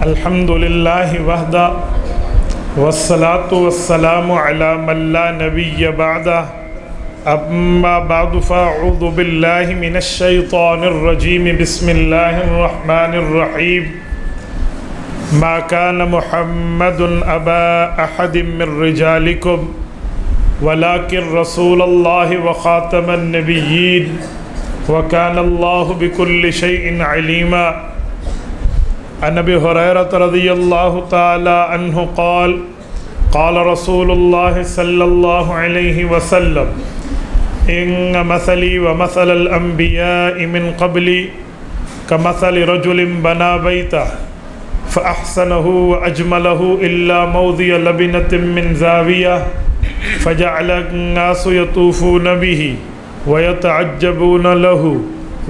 الحمد للہ وحدہ والصلاة والسلام علی من لا نبی بعدہ اما بعد فاعوذ باللہ من الشیطان الرجیم بسم اللہ الرحمن الرحیم ما كان محمد ابا احد من رجالکم ولكن رسول اللہ وخاتم النبیین وكان اللہ بكل شيء عليما عن ابي هريرة رضي الله تعالى عنه قال قال رسول الله صلى الله عليه وسلم إن مثلي ومثل الأنبياء من قبلي كمثل رجل بنى بيته فأحسنه وأجمله إلا موضع لبنة من زاوية فجعل الناس يطوفون به ويتعجبون له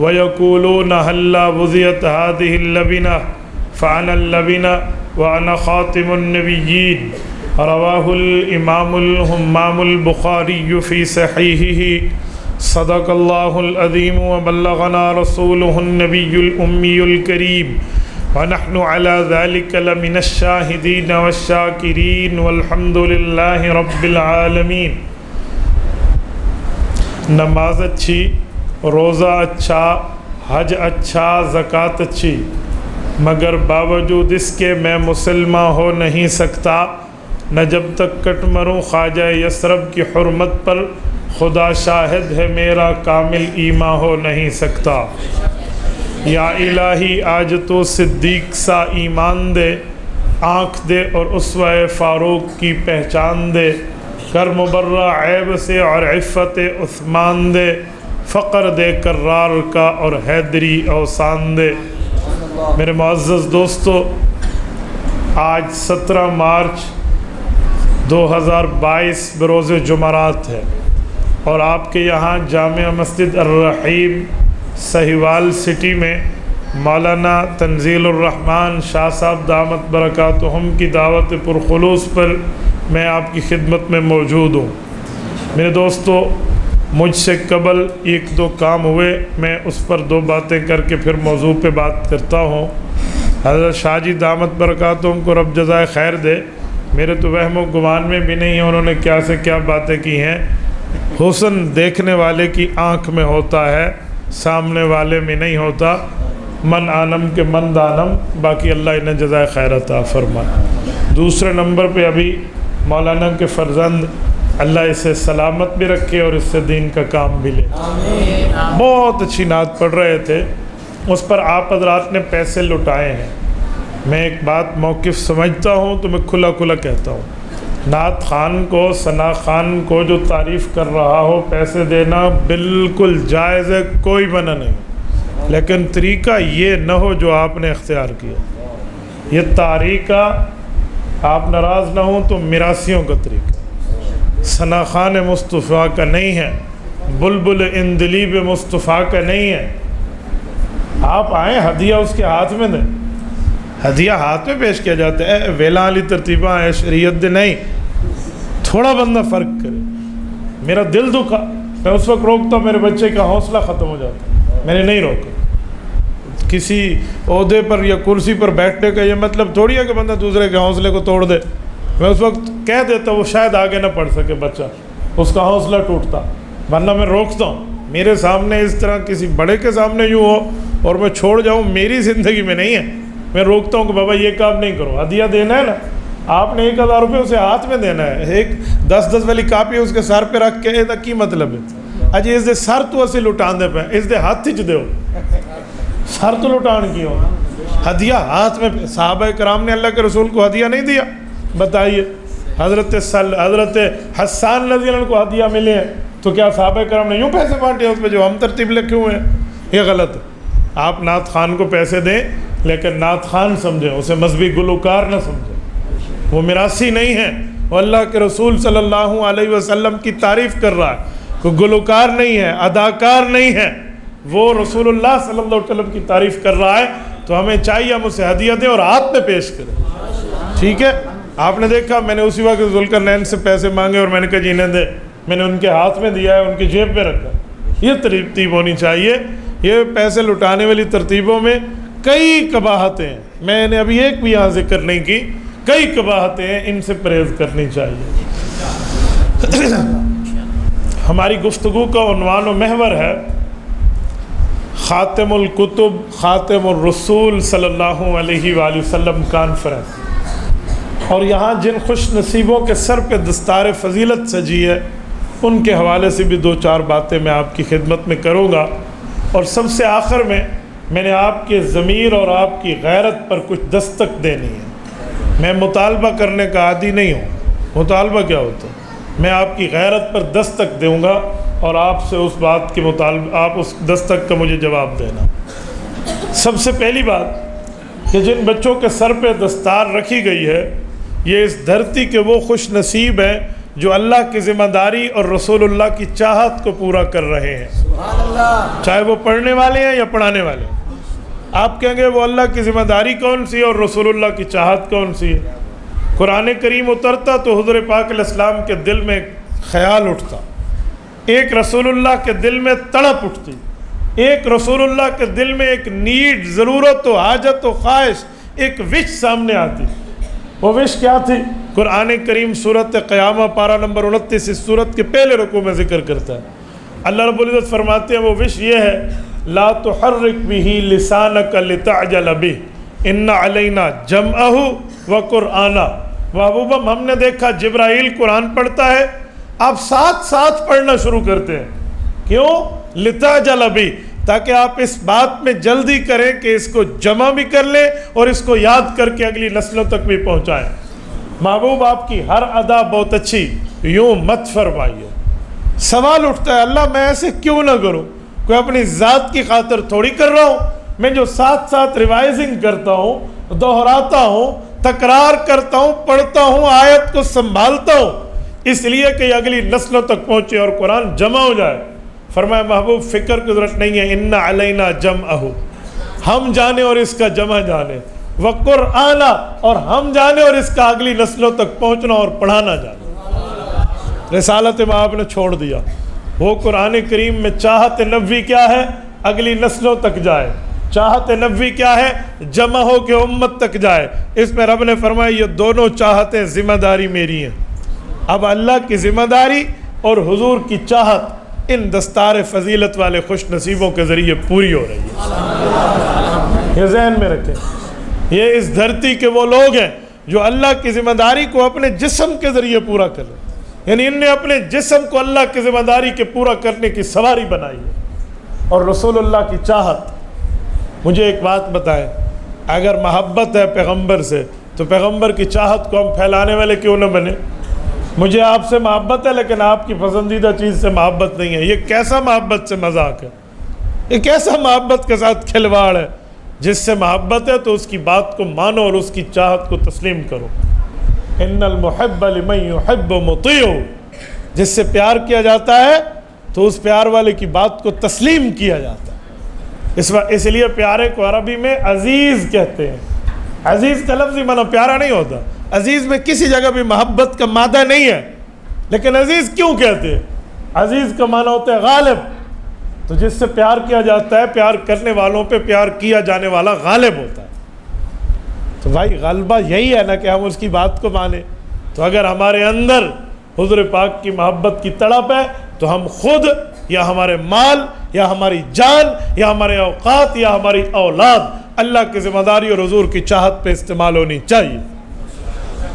ويقولون هلا وضعت هذه اللبنة فأنا اللبنة وأنا خاتم النبيين رواه الإمام الهمام البخاري في صحيحه صدق الله العظيم وبلغنا رسوله النبي الأمي الكريم ونحن على ذلك لمن الشاهدين والشاكرين والحمد لله رب العالمين۔ نماز اچھی، روزہ اچھا، حج اچھا، زکوٰۃ اچھی، مگر باوجود اس کے میں مسلمان ہو نہیں سکتا نہ جب تک کٹ مروں خواجہ یثرب کی حرمت پر، خدا شاہد ہے میرا کامل ایمان ہو نہیں سکتا۔ یا الہی آج تو صدیق سا ایمان دے، آنکھ دے اور اسوہ فاروق کی پہچان دے، کر مبرہ عیب سے اور عفت عثمان دے، فقر دے کرار کا اور حیدری اوسان دے۔ میرے معزز دوستو، آج 17 مارچ 2022 بروز جمعرات ہے اور آپ کے یہاں جامع مسجد الرحیم سہیوال سٹی میں مولانا تنزیل الرحمن شاہ صاحب دامت برکاتہم کی دعوت پرخلوص پر میں آپ کی خدمت میں موجود ہوں۔ میرے دوستو، مجھ سے قبل ایک دو کام ہوئے، میں اس پر دو باتیں کر کے پھر موضوع پہ بات کرتا ہوں۔ حضرت شاہ جی دامت برکاتہم کو رب جزائے خیر دے، میرے تو وہم و گمان میں بھی نہیں ہے انہوں نے کیا سے کیا باتیں کی ہیں۔ حسن دیکھنے والے کی آنکھ میں ہوتا ہے، سامنے والے میں نہیں ہوتا۔ من عالم کے من دانم، باقی اللہ انہیں جزائے خیر عطا فرمائے۔ دوسرے نمبر پہ ابھی مولانا کے فرزند اللہ اسے سلامت بھی رکھے اور اس سے دین کا کام بھی لے۔ بہت اچھی نعت پڑھ رہے تھے، اس پر آپ حضرات نے پیسے لٹائے ہیں۔ میں ایک بات موقف سمجھتا ہوں تو میں کھلا کھلا کہتا ہوں، نعت خان کو، ثنا خان کو جو تعریف کر رہا ہو آپ دینا بالکل جائز ہے، کوئی منع نہیں، لیکن طریقہ یہ نہ ہو جو آپ نے اختیار کیا۔ یہ طریقہ آپ ناراض نہ ہوں تو میراثیوں کا طریقہ ثنا خان مصطفیٰ کا نہیں ہے، بلبل اندلیب مصطفیٰ کا نہیں ہے۔ آپ آئیں، ہدیہ اس کے ہاتھ میں دیں، ہدیہ ہاتھ میں پیش کیا جاتا ہے، ویلا علی ترتیبہ ہے شریعت دے نہیں۔ تھوڑا بندہ فرق کرے، میرا دل دکھا، میں اس وقت روکتا ہوں، میرے بچے کا حوصلہ ختم ہو جاتا، میں نے نہیں روکا۔ کسی عہدے پر یا کرسی پر بیٹھنے کا یہ مطلب تھوڑی ہے کہ بندہ دوسرے کے حوصلے کو توڑ دے۔ میں اس وقت کہہ دیتا وہ شاید آگے نہ پڑھ سکے بچہ، اس کا حوصلہ ٹوٹتا، ورنہ میں روکتا ہوں۔ میرے سامنے اس طرح کسی بڑے کے سامنے یوں ہو اور میں چھوڑ جاؤں، میری زندگی میں نہیں ہے۔ میں روکتا ہوں کہ بابا یہ کام نہیں کرو، ہدیہ دینا ہے نا، آپ نے 1000 روپے اسے ہاتھ میں دینا ہے، ایک 10 والی کاپی اس کے سر پہ رکھ کے یہ کی مطلب ہے؟ اجی اس دے سر تو اسی لٹان دے پہ، اس دے ہاتھ چ دیو، سر تو لٹان کی ہو، ہدیہ ہاتھ میں۔ صحابہ کرام نے اللہ کے رسول کو ہدیہ نہیں دیا؟ بتائیے، حضرت حسان رضی اللہ عنہ کو ہدیہ ملے ہیں تو کیا صحابہ کرام نے یوں پیسے بانٹے اس پہ جو ہم ترتیب لکھے ہوئے ہیں؟ یہ غلط ہے۔ آپ نعت خان کو پیسے دیں لیکن نعت خان سمجھیں، اسے مذہبی گلوکار نہ سمجھیں، وہ میراثی نہیں ہے، وہ اللہ کے رسول صلی اللہ علیہ وسلم کی تعریف کر رہا ہے، کوئی گلوکار نہیں ہے، اداکار نہیں ہے، وہ رسول اللہ صلی اللہ علیہ وسلم کی تعریف کر رہا ہے۔ تو ہمیں چاہیے ہم اسے ہدیہ دیں اور ہاتھ میں پیش کریں، ٹھیک ہے؟ آپ نے دیکھا میں نے اسی وقت ذوالقرنین سے پیسے مانگے اور میں نے کہا جی انہیں دے، میں نے ان کے ہاتھ میں دیا ہے، ان کی جیب میں رکھا۔ یہ ترتیب ہونی چاہیے۔ یہ پیسے لٹانے والی ترتیبوں میں کئی قباحتیں ہیں، میں نے ابھی ایک بھی یہاں ذکر نہیں کی، کئی قباحتیں ہیں، ان سے پرہیز کرنی چاہیے۔ ہماری گفتگو کا عنوان و محور ہے خاتم الکتب خاتم الرسول صلی اللہ علیہ وآلہ وسلم کانفرنس، اور یہاں جن خوش نصیبوں کے سر پہ دستار فضیلت سجی ہے ان کے حوالے سے بھی 2-4 باتیں میں آپ کی خدمت میں کروں گا، اور سب سے آخر میں نے آپ کے ضمیر اور آپ کی غیرت پر کچھ دستک دینی ہے۔ میں مطالبہ کرنے کا عادی نہیں ہوں، مطالبہ کیا ہوتا ہے؟ میں آپ کی غیرت پر دستک دوں گا اور آپ سے اس بات کے مطالبہ آپ اس دستک کا مجھے جواب دینا۔ سب سے پہلی بات کہ جن بچوں کے سر پہ دستار رکھی گئی ہے یہ اس دھرتی کے وہ خوش نصیب ہیں جو اللہ کی ذمہ داری اور رسول اللہ کی چاہت کو پورا کر رہے ہیں، چاہے وہ پڑھنے والے ہیں یا پڑھانے والے ہیں۔ آپ کہیں گے وہ اللہ کی ذمہ داری کون سی ہے اور رسول اللہ کی چاہت کون سی ہے؟ قرآن کریم اترتا تو حضور پاک علیہ السلام کے دل میں خیال اٹھتا، ایک رسول اللہ کے دل میں تڑپ اٹھتی، ایک رسول اللہ کے دل میں ایک نیڈ، ضرورت و حاجت و خواہش، ایک وش سامنے آتی۔ وہ وش کیا تھی؟ قرآن کریم سورۃ قیامہ پارہ نمبر 29 اس سورت کے پہلے رکوع میں ذکر کرتا ہے۔ اللہ رب العزت فرماتے ہیں وہ وش یہ ہے لا تحرک بہ لسانک لتعجل بہ ان علینا جمعہ وقرآنہ۔ محبوبم ہم نے دیکھا جبرائیل قرآن پڑھتا ہے، آپ ساتھ ساتھ پڑھنا شروع کرتے ہیں، کیوں؟ لتعجل بہ، تاکہ آپ اس بات میں جلدی کریں کہ اس کو جمع بھی کر لیں اور اس کو یاد کر کے اگلی نسلوں تک بھی پہنچائیں۔ محبوب آپ کی ہر ادا بہت اچھی، یوں مت فرمائیے۔ سوال اٹھتا ہے اللہ میں ایسے کیوں نہ کروں؟ کوئی اپنی ذات کی خاطر تھوڑی کر رہا ہوں، میں جو ساتھ ساتھ ریوائزنگ کرتا ہوں، دہراتا ہوں، تکرار کرتا ہوں، پڑھتا ہوں، آیت کو سنبھالتا ہوں، اس لیے کہ یہ اگلی نسلوں تک پہنچے اور قرآن جمع ہو جائے۔ فرمایا محبوب فکر کی ضرورت نہیں ہے، ان علینا جمعہ، ہم جانے اور اس کا جمع جانے، وقرآنہ، اور ہم جانے اور اس کا اگلی نسلوں تک پہنچنا اور پڑھانا جانا۔ رسالت میں آپ نے چھوڑ دیا، وہ قرآن کریم میں چاہت نبوی کیا ہے؟ اگلی نسلوں تک جائے۔ چاہت نبوی کیا ہے؟ جمع ہو کے امت تک جائے۔ اس میں رب نے فرمایا یہ دونوں چاہتیں ذمہ داری میری ہیں۔ اب اللہ کی ذمہ داری اور حضور کی چاہت ان دستار فضیلت والے خوش نصیبوں کے ذریعے پوری ہو رہی ہے۔ یہ ذہن میں رکھیں، یہ اس دھرتی کے وہ لوگ ہیں جو اللہ کی ذمہ داری کو اپنے جسم کے ذریعے پورا کر رہے ہیں، یعنی ان نے اپنے جسم کو اللہ کی ذمہ داری کے پورا کرنے کی سواری بنائی ہے۔ اور رسول اللہ کی چاہت، مجھے ایک بات بتائیں، اگر محبت ہے پیغمبر سے تو پیغمبر کی چاہت کو ہم پھیلانے والے کیوں نہ بنے؟ مجھے آپ سے محبت ہے لیکن آپ کی پسندیدہ چیز سے محبت نہیں ہے، یہ کیسا محبت سے مذاق ہے؟ یہ کیسا محبت کے ساتھ کھلواڑ ہے؟ جس سے محبت ہے تو اس کی بات کو مانو اور اس کی چاہت کو تسلیم کرو۔ ان المحب لمن يحب مطیع، جس سے پیار کیا جاتا ہے تو اس پیار والے کی بات کو تسلیم کیا جاتا ہے۔ اس لیے پیارے کو عربی میں عزیز کہتے ہیں۔ عزیز کا لفظی معنی پیارا نہیں ہوتا، عزیز میں کسی جگہ بھی محبت کا مادہ نہیں ہے، لیکن عزیز کیوں کہتے ہیں؟ عزیز کا معنی ہوتا ہے غالب، تو جس سے پیار کیا جاتا ہے، پیار کرنے والوں پہ پیار کیا جانے والا غالب ہوتا ہے۔ تو بھائی غلبہ یہی ہے نا کہ ہم اس کی بات کو مانیں۔ تو اگر ہمارے اندر حضور پاک کی محبت کی تڑپ ہے تو ہم خود یا ہمارے مال یا ہماری جان یا ہمارے اوقات یا ہماری اولاد اللہ کی ذمہ داری اور حضور کی چاہت پہ استعمال ہونی چاہیے۔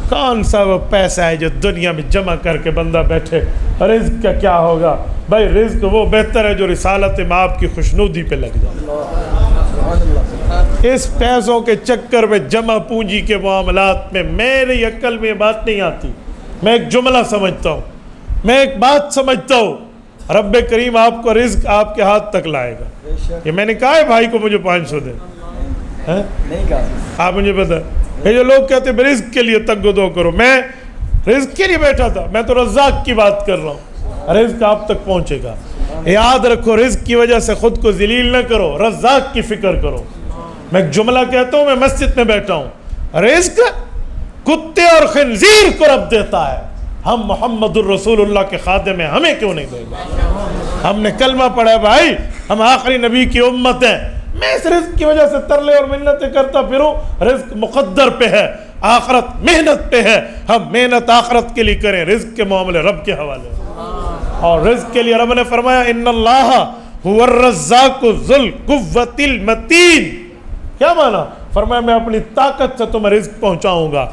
کون سا وہ پیسہ ہے جو دنیا میں جمع کر کے بندہ بیٹھے رزق کا کیا ہوگا؟ بھائی رزق وہ بہتر ہے جو رسالت مآب کی خوشنودی پہ لگ جائے۔ اس پیسوں کے چکر میں جمع پونجی کے معاملات میں میری عقل میں بات نہیں آتی۔ میں ایک جملہ سمجھتا ہوں، میں ایک بات سمجھتا ہوں، رب کریم آپ کو رزق آپ کے ہاتھ تک لائے گا۔ یہ میں نے کہا ہے بھائی کو مجھے 500 دے، آپ مجھے بتا، یہ جو لوگ کہتے ہیں رزق کے لیے تگ و دو کرو، میں رزق کے لیے بیٹھا تھا، میں تو رزاق کی بات کر رہا ہوں۔ رزق آپ تک پہنچے گا، یاد رکھو، رزق کی وجہ سے خود کو ذلیل نہ کرو، رزاق کی فکر کرو۔ میں ایک جملہ کہتا ہوں، میں مسجد میں بیٹھا ہوں، رزق کتے اور خنزیر کو رب دیتا ہے، ہم محمد الرسول اللہ کے خادم ہیں، ہمیں کیوں نہیں دے گا؟ ہم نے کلمہ پڑھا ہے بھائی، ہم آخری نبی کی امت ہیں، میں اس رزق کی وجہ سے ترلے اور منتیں کرتا پھروں. رزق مقدر پہ ہے, آخرت محنت پہ ہے. ہم محنت آخرت کے لیے کریں, رزق کے معاملے رب کے حوالے. اور رزق کے لیے رب نے فرمایا ان اللہ هو الرزاق ذو القوۃ المتین. کیا مانا؟ فرمایا میں اپنی طاقت سے تمہیں رزق پہنچاؤں گا.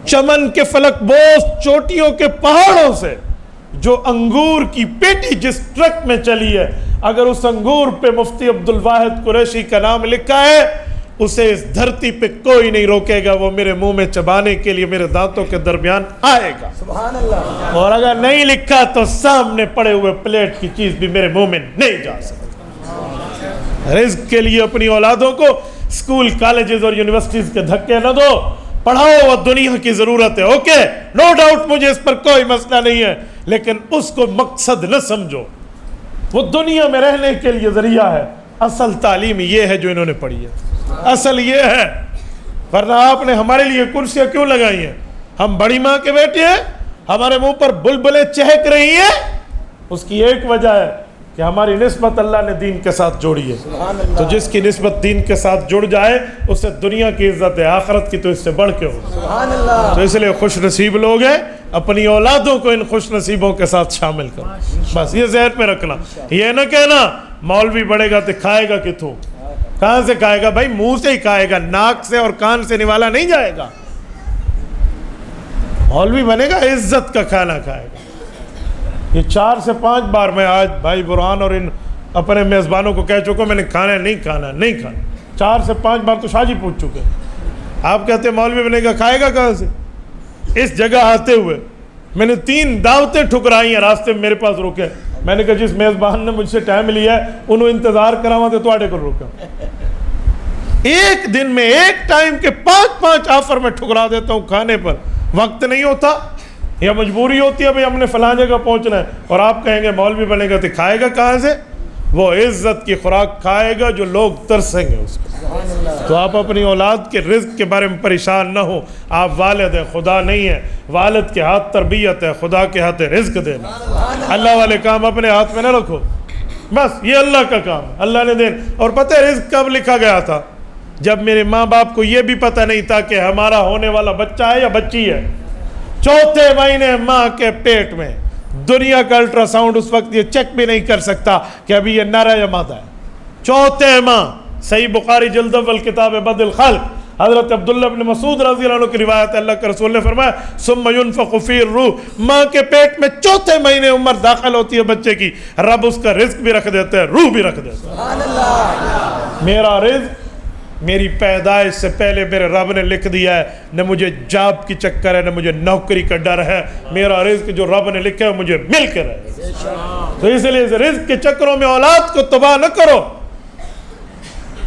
چمن کے فلک بوس چوٹیوں کے پہاڑوں سے جو انگور کی پیٹی جس ٹرک میں چلی ہے, اگر اس انگور پہ مفتی عبدالواحد قریشی کا نام لکھا ہے, اسے اس دھرتی پہ کوئی نہیں روکے گا. وہ میرے منہ میں چبانے کے لیے میرے دانتوں کے درمیان آئے گا. سبحان اللہ. اور اگر نہیں لکھا تو سامنے پڑے ہوئے پلیٹ کی چیز بھی میرے منہ میں نہیں جا سکتی. رزق کے لیے اپنی اولادوں کو اسکول کالجز اور یونیورسٹیز کے دھکے نہ دو. پڑھاؤ, وہ دنیا کی ضرورت ہے, اوکے, نو ڈاؤٹ, مجھے اس پر کوئی مسئلہ نہیں ہے, لیکن اس کو مقصد نہ سمجھو. وہ دنیا میں رہنے کے لیے ذریعہ ہے. اصل تعلیم یہ ہے جو انہوں نے پڑھی ہے, اصل یہ ہے. ورنہ آپ نے ہمارے لیے کرسیاں کیوں لگائی ہیں؟ ہم بڑی ماں کے بیٹے ہیں, ہمارے منہ پر بلبلیں چہک رہی ہیں. اس کی ایک وجہ ہے کہ ہماری نسبت اللہ نے دین کے ساتھ جوڑی ہے. تو جس کی نسبت دین کے ساتھ جڑ جائے اسے دنیا کی عزت ہے, آخرت کی تو اس سے بڑھ کے ہو. تو اس لیے خوش نصیب لوگ ہیں, اپنی اولادوں کو ان خوش نصیبوں کے ساتھ شامل کرو. بس یہ ذہن میں رکھنا. یہ نہ کہنا مولوی بڑھے گا تو کھائے گا کتوں. کہاں سے کھائے گا بھائی؟ منہ سے ہی کھائے گا, ناک سے اور کان سے نوالا نہیں جائے گا. مولوی بنے گا عزت کا کھانا کھائے گا. یہ 4 سے 5 بار میں آج بھائی برہان اور ان اپنے میزبانوں کو کہہ چکا میں نے کھانا ہے, نہیں کھانا, نہیں کھانا. 4 سے 5 بار تو شاہ جی پوچھ چکے. آپ کہتے ہیں مولوی بنے گا, کھائے گا کہاں سے؟ اس جگہ آتے ہوئے میں نے 3 دعوتیں ٹھکرائی ہیں, راستے میں میرے پاس روکے. میں نے کہا جس میزبان نے مجھ سے ٹائم لیا ہے انہوں انتظار کراوا تو آڑے کو روکا. ایک دن میں ایک ٹائم کے 5 آفر میں ٹھکرا دیتا ہوں کھانے پر. وقت نہیں ہوتا یا مجبوری ہوتی ہے بھئی ہم نے فلاں جگہ پہنچنا ہے, اور آپ کہیں گے مولوی بنے گا تو کھائے گا کہاں سے؟ وہ عزت کی خوراک کھائے گا جو لوگ ترسیں گے اس کو. تو آپ اپنی اولاد کے رزق کے بارے میں پریشان نہ ہو. آپ والد ہیں, خدا نہیں ہے. والد کے ہاتھ تربیت ہے, خدا کے ہاتھ رزق دینا. اللہ والے کام اپنے ہاتھ میں نہ رکھو, بس یہ اللہ کا کام ہے, اللہ نے دینا. اور پتہ ہے رزق کب لکھا گیا تھا؟ جب میرے ماں باپ کو یہ بھی پتہ نہیں تھا کہ ہمارا ہونے والا بچہ ہے یا بچی ہے. 4 مہینے ماں کے پیٹ میں, دنیا کا الٹرا ساؤنڈ اس وقت یہ چیک بھی نہیں کر سکتا کہ ابھی یہ نر ہے یا مادہ ہے. 4 ماہ. صحیح بخاری جلد اول کتاب بدء الخلق, حضرت عبداللہ بن مسعود رضی اللہ عنہ کی روایت ہے, اللہ کے رسول نے فرمایا ثم ينفخ فی الروح. ماں کے پیٹ میں 4 مہینے عمر داخل ہوتی ہے بچے کی, رب اس کا رزق بھی رکھ دیتا ہے, روح بھی رکھ دیتا ہے. سبحان اللہ. میرا رزق میری پیدائش سے پہلے میرے رب نے لکھ دیا ہے. نہ مجھے جاب کی چکر ہے, نہ مجھے نوکری کا ڈر ہے. میرا رزق جو رب نے لکھا ہے مجھے مل کر ہے. تو اس لیے رزق کے چکروں میں اولاد کو تباہ نہ کرو.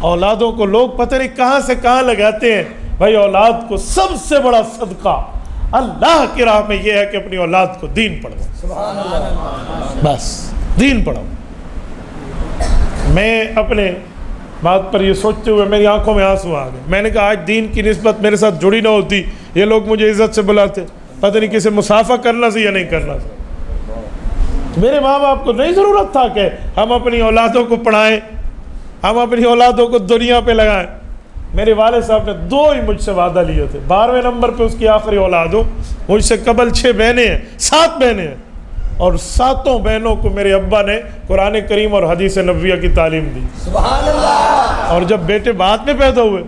اولادوں کو لوگ پتہ نہیں کہاں سے کہاں لگاتے ہیں. بھائی اولاد کو سب سے بڑا صدقہ اللہ کی راہ میں یہ ہے کہ اپنی اولاد کو دین پڑھو. بس دین پڑھو. میں اپنے بات پر یہ سوچتے ہوئے میری آنکھوں میں آنسو آ گئے. میں نے کہا آج دین کی نسبت میرے ساتھ جڑی نہ ہوتی, یہ لوگ مجھے عزت سے بلاتے, پتہ نہیں کسے مسافہ کرنا سے یا نہیں کرنا سے. میرے ماں باپ کو نہیں ضرورت تھا کہ ہم اپنی اولادوں کو پڑھائیں, ہم اپنی اولادوں کو دنیا پہ لگائیں. میرے والد صاحب نے 2 ہی مجھ سے وعدہ لیے تھے. 12ویں نمبر پہ اس کی آخری اولاد ہو. مجھ سے قبل 6 بہنیں ہیں, 7 بہنیں ہیں, اور 7 بہنوں کو میرے ابا نے قرآن کریم اور حدیث نبویہ کی تعلیم دی. سبحان اللہ. اور جب بیٹے بعد میں پیدا ہوئے,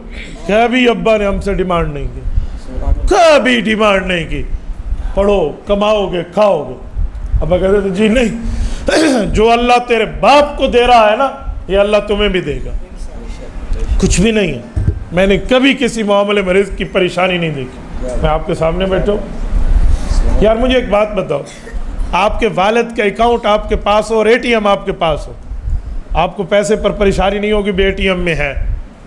کبھی ابا نے ہم سے ڈیمانڈ نہیں کی, کبھی ڈیمانڈ نہیں کی پڑھو کماؤ گے کھاؤ گے. ابا کہتے تھے جی نہیں, جو اللہ تیرے باپ کو دے رہا ہے نا یہ اللہ تمہیں بھی دے گا. کچھ بھی نہیں ہے. میں نے کبھی کسی معاملے میں رزق کی پریشانی نہیں دیکھی. میں آپ کے سامنے بیٹھا ہوں. یار مجھے ایک بات بتاؤ, آپ کے والد کا اکاؤنٹ آپ کے پاس ہو اور اے ٹی ایم آپ کے پاس ہو, آپ کو پیسے پر پریشانی نہیں ہوگی بھی اے ٹی ایم میں ہے.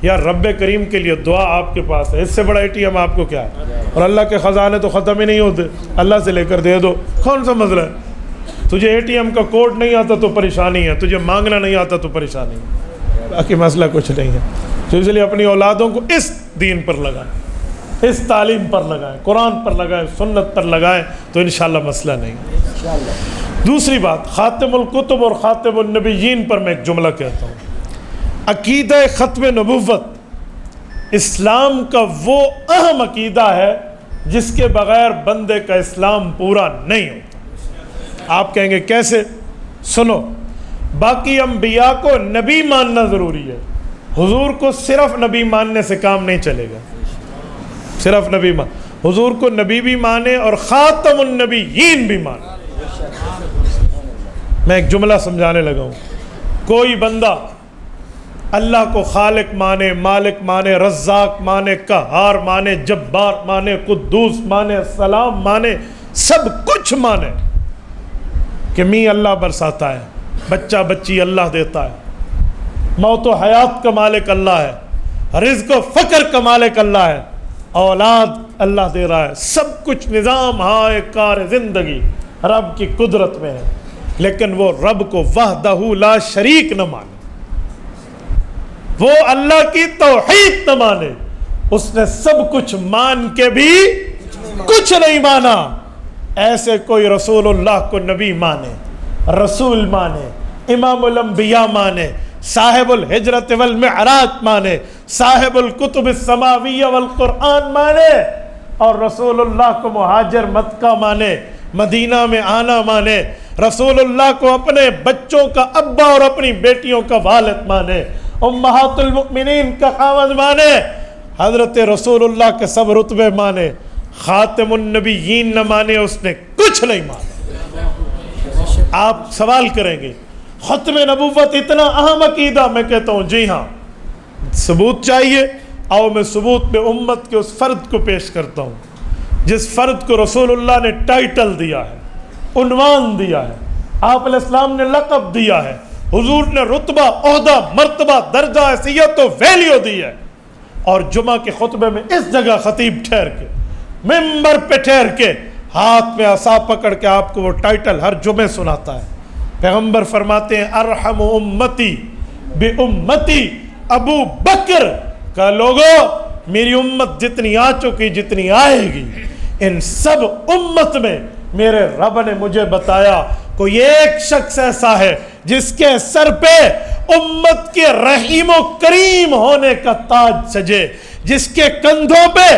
یا رب کریم کے لیے دعا آپ کے پاس ہے, اس سے بڑا اے ٹی ایم آپ کو کیا ہے؟ اور اللہ کے خزانے تو ختم ہی نہیں ہوتے, اللہ سے لے کر دے دو. کون سا مسئلہ ہے؟ تجھے اے ٹی ایم کا کوڈ نہیں آتا تو پریشانی ہے, تجھے مانگنا نہیں آتا تو پریشانی ہے, باقی مسئلہ کچھ نہیں ہے. تو اس لیے اپنی اولادوں کو اس دین پر لگائیں, اس تعلیم پر لگائیں, قرآن پر لگائیں, سنت پر لگائیں, تو انشاءاللہ مسئلہ نہیں. دوسری بات, خاتم الکتب اور خاتم النبیین پر میں ایک جملہ کہتا ہوں. عقیدہ ختم نبوت اسلام کا وہ اہم عقیدہ ہے جس کے بغیر بندے کا اسلام پورا نہیں ہوتا۔ آپ کہیں گے کیسے؟ سنو، باقی انبیاء کو نبی ماننا ضروری ہے، حضور کو صرف نبی ماننے سے کام نہیں چلے گا۔ صرف نبی حضور کو نبی بھی مانے اور خاتم النبیین بھی مانے۔ میں ایک جملہ سمجھانے لگا ہوں، کوئی بندہ اللہ کو خالق مانے، مالک مانے، رزاق مانے، قہار مانے، جبار مانے، قدوس مانے، سلام مانے، سب کچھ مانے کہ می اللہ برساتا ہے، بچہ بچی اللہ دیتا ہے، موت و حیات کا مالک اللہ ہے، رزق و فقر کا مالک اللہ ہے، اولاد اللہ دے رہا ہے، سب کچھ نظام ہائے کار زندگی رب کی قدرت میں ہے، لیکن وہ رب کو وحدہ لا شریک نہ مانے، وہ اللہ کی توحید نہ مانے، اس نے سب کچھ مان کے بھی کچھ نہیں مانا۔ ایسے کوئی رسول اللہ کو نبی مانے، رسول مانے، امام الانبیاء مانے، صاحب الحجرت والمعراج مانے، صاحب الکتب السماویہ والقرآن مانے، اور رسول اللہ کو مہاجر مکہ مانے، مدینہ میں آنا مانے، رسول اللہ کو اپنے بچوں کا ابا اور اپنی بیٹیوں کا والد مانے، امہات المؤمنین کا خاوند مانے، حضرت رسول اللہ کے سب رتبے مانے، خاتم النبیین نہ مانے، اس نے کچھ نہیں مانا۔ آپ سوال کریں گے ختم نبوت اتنا اہم عقیدہ؟ میں کہتا ہوں جی ہاں، ثبوت چاہیے، آؤ میں ثبوت پہ امت کے اس فرد کو پیش کرتا ہوں جس فرد کو رسول اللہ نے ٹائٹل دیا ہے، عنوان دیا ہے، آپ علیہ السلام نے لقب دیا ہے، حضور نے رتبہ، عہدہ، مرتبہ، درجہ، حیثیت و ویلیو دی ہے، اور جمعہ کے خطبے میں اس جگہ خطیب ٹھہر کے، ممبر پہ ٹھہر کے، ہاتھ میں عصا پکڑ کے آپ کو وہ ٹائٹل ہر جمعے سناتا ہے۔ پیغمبر فرماتے ہیں ارحم امتی بی امتی ابو بکر، کہ لوگو میری امت جتنی آ چکی، جتنی آئے گی، ان سب امت میں میرے رب نے مجھے بتایا کوئی ایک شخص ایسا ہے جس کے سر پہ امت کے رحیم و کریم ہونے کا تاج سجے، جس کے کندھوں پہ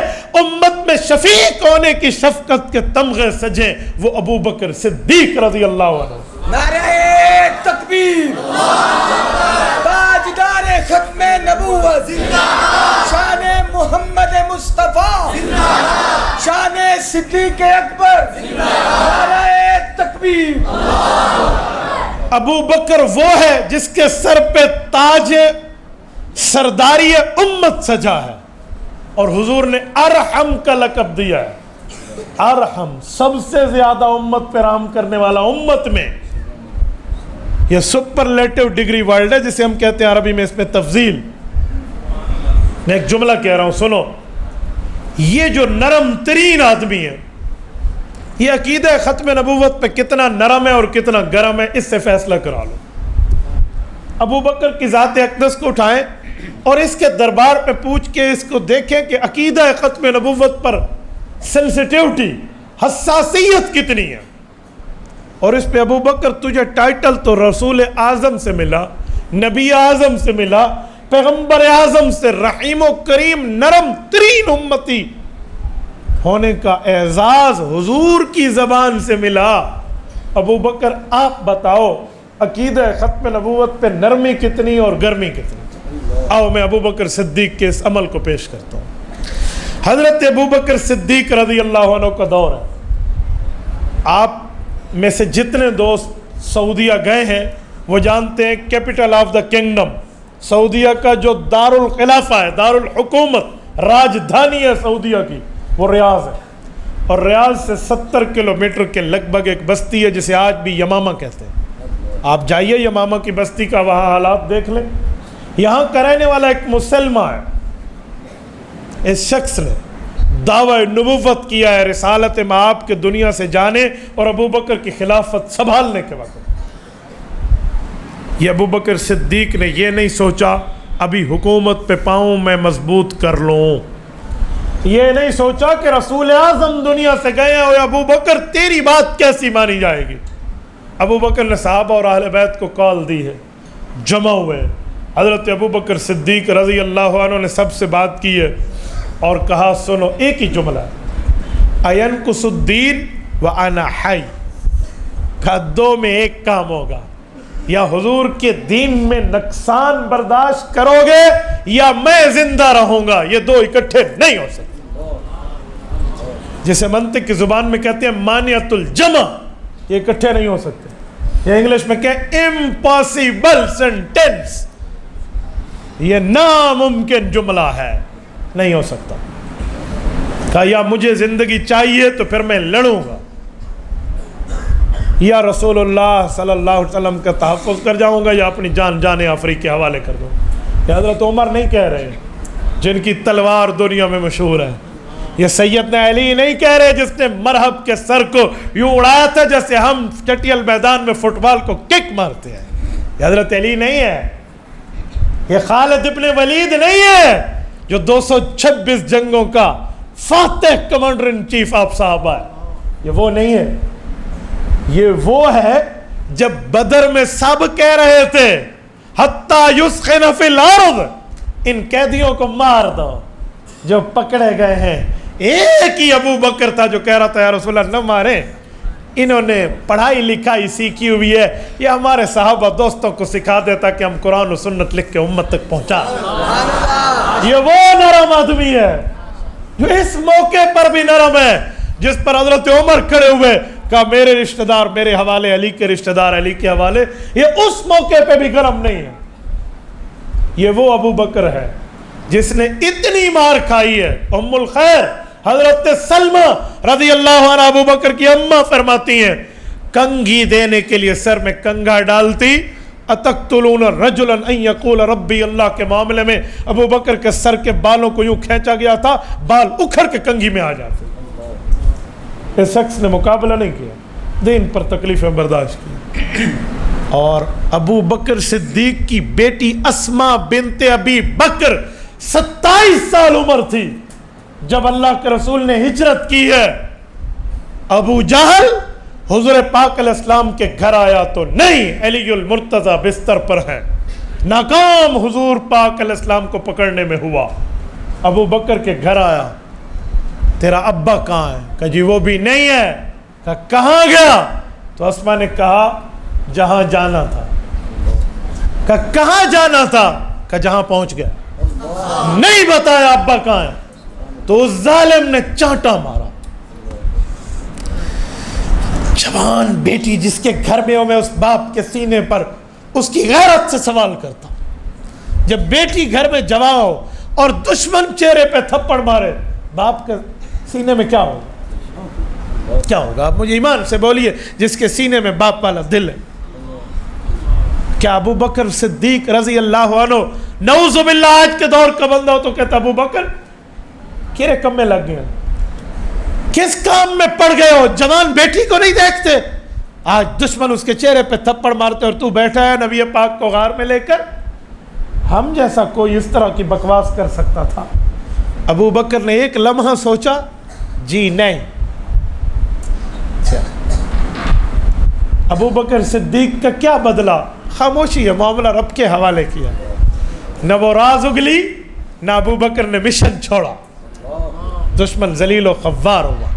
امت میں شفیق ہونے کی شفقت کے تمغے سجے، وہ ابو بکر صدیق رضی اللہ عنہ۔ نعرہ تکبیر، تاجدار ختم نبوت، شان محمد مصطفیٰ، شان صدیق اکبر، نعرہ تکبیر۔ ابو بکر وہ ہے جس کے سر پہ تاج سرداری امت سجا ہے، اور حضور نے ارحم کا لقب دیا ہے۔ ارحم، سب سے زیادہ امت پہ رحم کرنے والا امت میں۔ یہ سپرلیٹو ڈگری ورڈ ہے جسے ہم کہتے ہیں عربی میں، اس میں تفضیل۔ میں ایک جملہ کہہ رہا ہوں، سنو، یہ جو نرم ترین آدمی ہے، یہ عقیدہ ختم نبوت پہ کتنا نرم ہے اور کتنا گرم ہے، اس سے فیصلہ کرا لو۔ ابو بکر کی ذات اقدس کو اٹھائیں اور اس کے دربار پہ پوچھ کے اس کو دیکھیں کہ عقیدہ ختم نبوت پر سینسٹیوٹی، حساسیت کتنی ہے، اور اس پہ ابو بکر تجھے ٹائٹل تو رسول اعظم سے ملا، نبی اعظم سے ملا، پیغمبر اعظم سے، رحیم و کریم نرم ترین امتی ہونے کا اعزاز حضور کی زبان سے ملا۔ ابو بکر آپ بتاؤ عقیدہ ختم نبوت پہ نرمی کتنی اور گرمی کتنی؟ آؤ میں ابو بکر صدیق کے اس عمل کو پیش کرتا ہوں۔ حضرت ابو بکر صدیق رضی اللہ عنہ کا دور ہے۔ آپ میں سے جتنے دوست سعودیہ گئے ہیں وہ جانتے ہیں کیپٹل آف دا کنگڈم، سعودیہ کا جو دار الخلافہ ہے، دار الحکومت، راجدھانی ہے سعودیہ کی، وہ ریاض ہے، اور ریاض سے 70 کلومیٹر کے لگ بھگ ایک بستی ہے جسے آج بھی یمامہ کہتے ہیں۔ آپ جائیے یمامہ کی بستی کا وہاں حالات دیکھ لیں۔ یہاں کا رہنے والا ایک مسلمہ ہے، اس شخص نے دعوی نبوت کیا ہے رسالت مآب کے دنیا سے جانے اور ابو بکر کی خلافت سنبھالنے کے وقت۔ یہ ابو بکر صدیق نے یہ نہیں سوچا ابھی حکومت پہ پاؤں میں مضبوط کر لوں، یہ نہیں سوچا کہ رسول اعظم دنیا سے گئے ہیں اور ابو بکر تیری بات کیسی مانی جائے گی۔ ابو بکر نے صحابہ اور اہل بیت کو کال دی ہے، جمع ہوئے، حضرت ابو بکر صدیق رضی اللہ عنہ نے سب سے بات کی ہے اور کہا سنو، ایک ہی جملہ ہے، اَيَنْقُصُ الدِّينُ وَأَنَا حَيٌّ، کہا دو میں ایک کام ہوگا، یا حضور کے دین میں نقصان برداشت کرو گے یا میں زندہ رہوں گا، یہ دو اکٹھے نہیں ہو سکتے۔ جسے منطق کی زبان میں کہتے ہیں مانعۃ الجمع، یہ اکٹھے نہیں ہو سکتے، یہ انگلش میں کہیں امپاسبل سینٹینس، یہ ناممکن جملہ ہے، نہیں ہو سکتا۔ کہا یا مجھے زندگی چاہیے تو پھر میں لڑوں گا، یا رسول اللہ صلی اللہ علیہ وسلم کا تحفظ کر جاؤں گا، یا اپنی جان آفری کے حوالے کر دوں گا۔ یہ حضرت عمر نہیں کہہ رہے جن کی تلوار دنیا میں مشہور ہے، یہ سیدنا علی نہیں کہہ رہے جس نے مرحب کے سر کو یوں اڑایا تھا جیسے ہم چٹیل میدان میں فٹ بال کو کک مارتے ہیں، یہ حضرت علی نہیں ہے، یہ خالد ابن ولید نہیں ہے جو 226 جنگوں کا فاتح کمانڈر ان چیف آپ صحابہ ہے، یہ وہ نہیں ہے، یہ وہ ہے جب بدر میں سب کہہ رہے تھے حتیٰ یسخن فی الارض، ان قیدیوں کو مار دو جو پکڑے گئے ہیں، ایک ہی ابو بکر تھا جو کہہ رہا تھا یا رسول اللہ نہ ماریں، انہوں نے پڑھائی لکھائی سیکھی ہوئی ہے، یہ ہمارے صحابہ دوستوں کو سکھا دیتا کہ ہم قرآن و سنت لکھ کے امت تک پہنچا، یہ وہ نرم آدمی ہے جو اس موقع پر بھی نرم ہے، جس پر حضرت عمر کھڑے ہوئے کہا میرے رشتہ دار میرے حوالے، علی کے رشتہ دار علی کے حوالے، یہ اس موقع پہ بھی گرم نہیں ہے، یہ وہ ابو بکر ہے جس نے اتنی مار کھائی ہے۔ ام الخیر حضرت سلمہ رضی اللہ عنہ ابو بکر کی اماں فرماتی ہیں کنگھی دینے کے لیے سر میں کنگھا ڈالتی، اتقتلون رجلا ان یقول ربی اللہ کے معاملے میں ابو بکر کے سر کے بالوں کو یوں کھینچا گیا تھا، بال اکھڑ کے کنگھی میں آ جاتے، اس شخص نے مقابلہ نہیں کیا، دین پر تکلیفیں برداشت کی۔ اور ابو بکر صدیق کی بیٹی اسما بنت ابی بکر 27 سال عمر تھی جب اللہ کے رسول نے ہجرت کی ہے، ابو جہل حضور پاک علیہ السلام کے گھر آیا تو نہیں، علی المرتضی بستر پر ہے، ناکام حضور پاک علیہ السلام کو پکڑنے میں ہوا، ابو بکر کے گھر آیا، تیرا ابا کہاں ہے؟ کہا جی وہ بھی نہیں ہے، کہا کہاں گیا؟ تو اسما نے کہا جہاں جانا تھا، کہا کہاں جانا تھا؟ کہا جہاں پہنچ گیا، نہیں بتایا ابا کہاں ہے، تو اس ظالم نے چانٹا مارا۔ جوان بیٹی جس کے گھر میں ہو، میں اس باپ کے سینے پر اس کی غیرت سے سوال کرتا ہوں، جب بیٹی گھر میں جوان ہو اور دشمن چہرے پہ تھپڑ مارے، باپ کے سینے میں کیا ہوگا؟ کیا ہوگا؟ آپ مجھے ایمان سے بولیے جس کے سینے میں باپ والا دل ہے۔ کیا ابو بکر صدیق رضی اللہ عنہ نعوذ باللہ آج کے دور کا بندہ ہو تو کہتا ابو بکر کیرے کم میں لگ گئے، کس کام میں پڑ گئے ہو؟ جوان بیٹی کو نہیں دیکھتے؟ آج دشمن اس کے چہرے پہ تھپڑ مارتے اور تو بیٹھا ہے نبی پاک کو غار میں لے کر۔ ہم جیسا کوئی اس طرح کی بکواس کر سکتا تھا؟ ابو بکر نے ایک لمحہ سوچا، جی نہیں۔ ابو بکر صدیق کا کیا بدلا؟ خاموشی ہے، معاملہ رب کے حوالے کیا، نہ وہ راز اگلی نہ ابو بکر نے مشن چھوڑا، دشمن ذلیل و خوار ہوا۔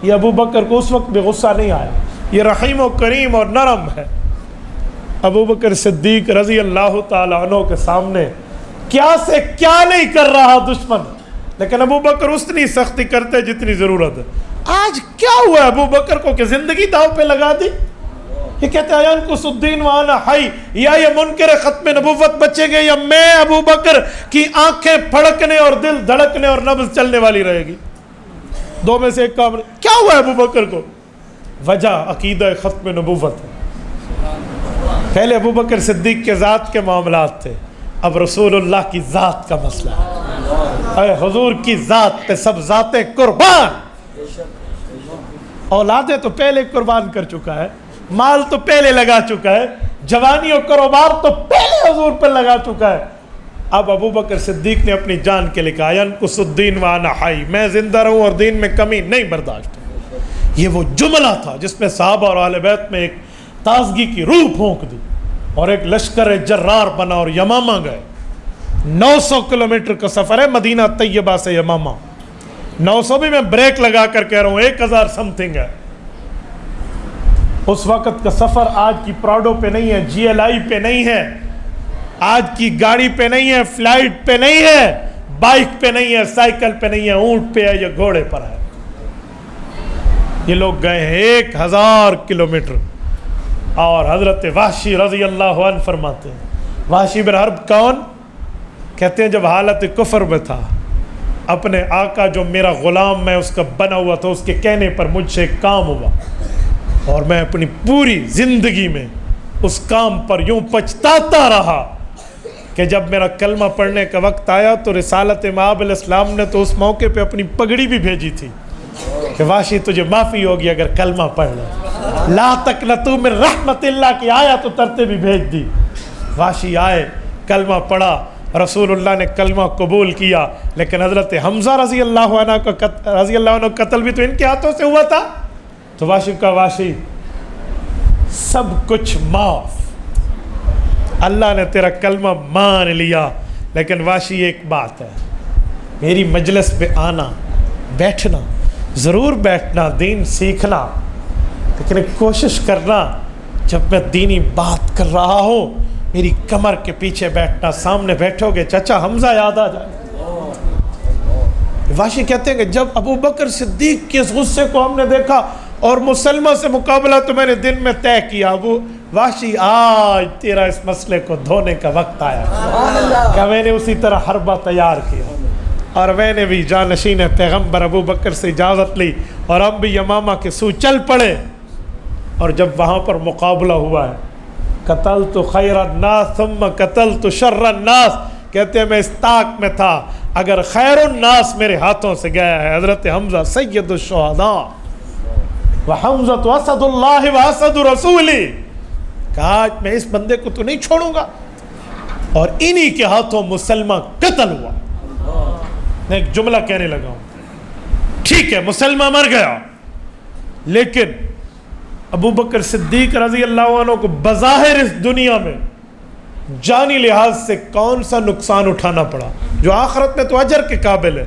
یہ ابو بکر کو اس وقت بھی غصہ نہیں آیا، یہ رحیم و کریم اور نرم ہے۔ ابو بکر صدیق رضی اللہ تعالیٰ عنہ کے سامنے کیا سے کیا نہیں کر رہا دشمن، لیکن ابو بکر اتنی سختی کرتے جتنی ضرورت ہے۔ آج کیا ہوا ہے ابو بکر کو کہ زندگی داؤ پہ لگا دی؟ یہ کہتے ہیں ینقص الدین وانا حی، یا یہ منکر ختم نبوت بچے گے یا میں ابو بکر کی آنکھیں پھڑکنے اور دل دھڑکنے اور نبض چلنے والی رہے گی، دو میں سے ایک کام۔ کیا ہوا ہے ابو بکر کو؟ وجہ عقیدہ ختم نبوت ہے۔ پہلے ابو بکر صدیق کے ذات کے معاملات تھے، اب رسول اللہ کی ذات کا مسئلہ ہے۔ اے حضور کی ذات پہ سب ذاتیں قربان، اولادیں تو پہلے قربان کر چکا ہے، مال تو پہلے لگا چکا ہے، جوانی اور کاروبار تو پہلے حضور پر لگا چکا ہے۔ اب ابو بکر صدیق نے اپنی جان کے لکھا ینقص الدین وانا حی، میں زندہ رہوں اور دین میں کمی نہیں برداشت۔ یہ وہ جملہ تھا جس میں صحابہ اور اہل بیت میں ایک تازگی کی روح پھونک دی۔ اور ایک لشکر جرار بنا اور یمامہ گئے. 900 کلومیٹر کا سفر ہے مدینہ طیبہ سے یمامہ. 900 بھی میں بریک لگا کر کہہ رہا ہوں 1000 سم تھنگ ہے. اس وقت کا سفر آج کی پراڈو پہ نہیں ہے, GLI پہ نہیں ہے, آج کی گاڑی پہ نہیں ہے, فلائٹ پہ نہیں ہے, بائک پہ نہیں ہے, سائیکل پہ نہیں ہے, اونٹ پہ ہے یا گھوڑے پر ہے. یہ لوگ گئے ہیں 1000 کلومیٹر. اور حضرت وحشی رضی اللہ عنہ فرماتے ہیں, وحشی بن حرب کون؟ کہتے ہیں جب حالت کفر میں تھا, اپنے آقا جو میرا غلام میں اس کا بنا ہوا تھا, اس کے کہنے پر مجھ سے ایک کام ہوا, اور میں اپنی پوری زندگی میں اس کام پر یوں پچھتاتا رہا کہ جب میرا کلمہ پڑھنے کا وقت آیا تو رسالت مآب علیہ السلام نے تو اس موقع پہ اپنی پگڑی بھی بھیجی تھی کہ واشی تجھے معافی ہوگی اگر کلمہ پڑھ لے. لا تقنطوا من رحمت اللہ کی آیت اترتے بھی بھیج دی. واشی آئے, کلمہ پڑھا, رسول اللہ نے کلمہ قبول کیا, لیکن حضرت حمزہ رضی اللہ عنہ قتل بھی تو ان کے ہاتھوں سے ہوا تھا. تو واشی کا واشی سب کچھ معاف, اللہ نے تیرا کلمہ مان لیا, لیکن واشی ایک بات ہے, میری مجلس پہ آنا, بیٹھنا, ضرور بیٹھنا, دین سیکھنا, لیکن ایک کوشش کرنا جب میں دینی بات کر رہا ہوں میری کمر کے پیچھے بیٹھنا, سامنے بیٹھو گے چچا حمزہ یاد آ جائے. واشی کہتے ہیں کہ جب ابو بکر صدیق کے اس غصے کو ہم نے دیکھا اور مسلمہ سے مقابلہ تو میں نے دن میں طے کیا, ابو واشی آج تیرا اس مسئلے کو دھونے کا وقت آیا. کہ میں نے اسی طرح حربہ تیار کیا, اور میں نے بھی جانشین پیغمبر ابو بکر سے اجازت لی اور ہم بھی یمامہ کے سو چل پڑے. اور جب وہاں پر مقابلہ ہوا ہے, قتلت خیر الناس ثم قتلت شر الناس, کہتے ہیں میں اس طاق میں تھا اگر خیر الناس میرے ہاتھوں سے گیا ہے. حضرت حمزہ سید الشہداء وحمزۃ اسد اللہ واسد رسولی, کہا میں اس بندے کو تو نہیں چھوڑوں گا, اور انہی کے ہاتھوں مسلمہ قتل ہوا. میں ایک جملہ کہنے لگا ہوں, ٹھیک ہے مسلمہ مر گیا, لیکن ابو بکر صدیق رضی اللہ عنہ کو بظاہر اس دنیا میں جانی لحاظ سے کون سا نقصان اٹھانا پڑا جو آخرت میں تو اجر کے قابل ہے.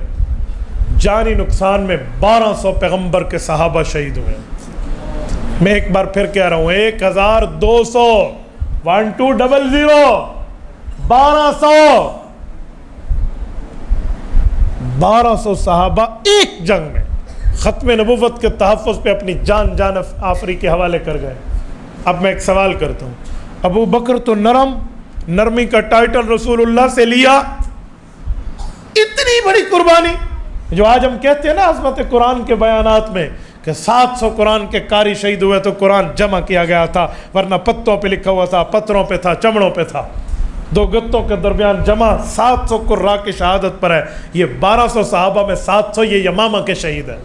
جانی نقصان میں 1200 پیغمبر کے صحابہ شہید ہوئے. میں ایک بار پھر کہہ رہا ہوں 1200 1200 صحابہ ایک جنگ میں ختم نبوت کے تحفظ پہ اپنی جان آفری کے حوالے کر گئے. اب میں ایک سوال کرتا ہوں, ابو بکر تو نرمی کا ٹائٹل رسول اللہ سے لیا, اتنی بڑی قربانی جو آج ہم کہتے ہیں نا عظمت قرآن کے بیانات میں کہ 700 قرآن کے قاری شہید ہوئے تو قرآن جمع کیا گیا تھا, ورنہ پتوں پہ لکھا ہوا تھا, پتھروں پہ تھا, چمڑوں پہ تھا, 2 گتوں کے درمیان جمع 700 قراء کی شہادت پر ہے. یہ 1200 صحابہ میں 700 یہ یمامہ کے شہید ہیں.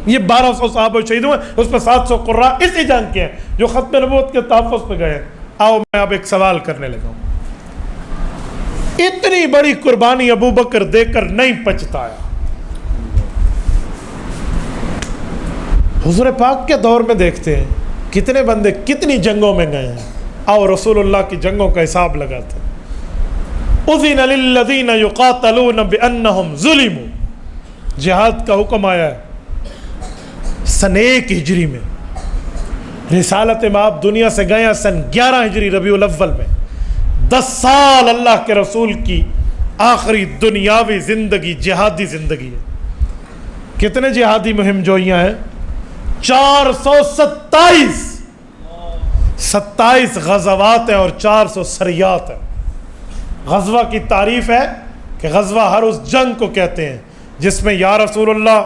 یہ 1200 صحابہ شہید ہوئے, اس میں 700 قراء اسی جنگ کے ہیں جو ختم نبوت کے تحفظ پہ گئے. آؤ میں اب ایک سوال کرنے لگا ہوں, اتنی بڑی قربانی ابو بکر دے کر نہیں پچھتایا. حضور پاک کے دور میں دیکھتے ہیں کتنے بندے کتنی جنگوں میں گئے ہیں. آؤ رسول اللہ کی جنگوں کا حساب لگاتے ہیں. اذن للذین یقاتلون بانہم ظلموا, جہاد کا حکم آیا ہے سن 1 ہجری میں. رسالت مآب دنیا سے گئے سن 11 ہجری ربیع الاول میں. 10 سال اللہ کے رسول کی آخری دنیاوی زندگی جہادی زندگی ہے. کتنے جہادی مہم جوئیاں ہیں؟ 27 غزوات ہیں اور 400 سریات ہیں. غزوہ کی تعریف ہے کہ غزوہ ہر اس جنگ کو کہتے ہیں جس میں یا رسول اللہ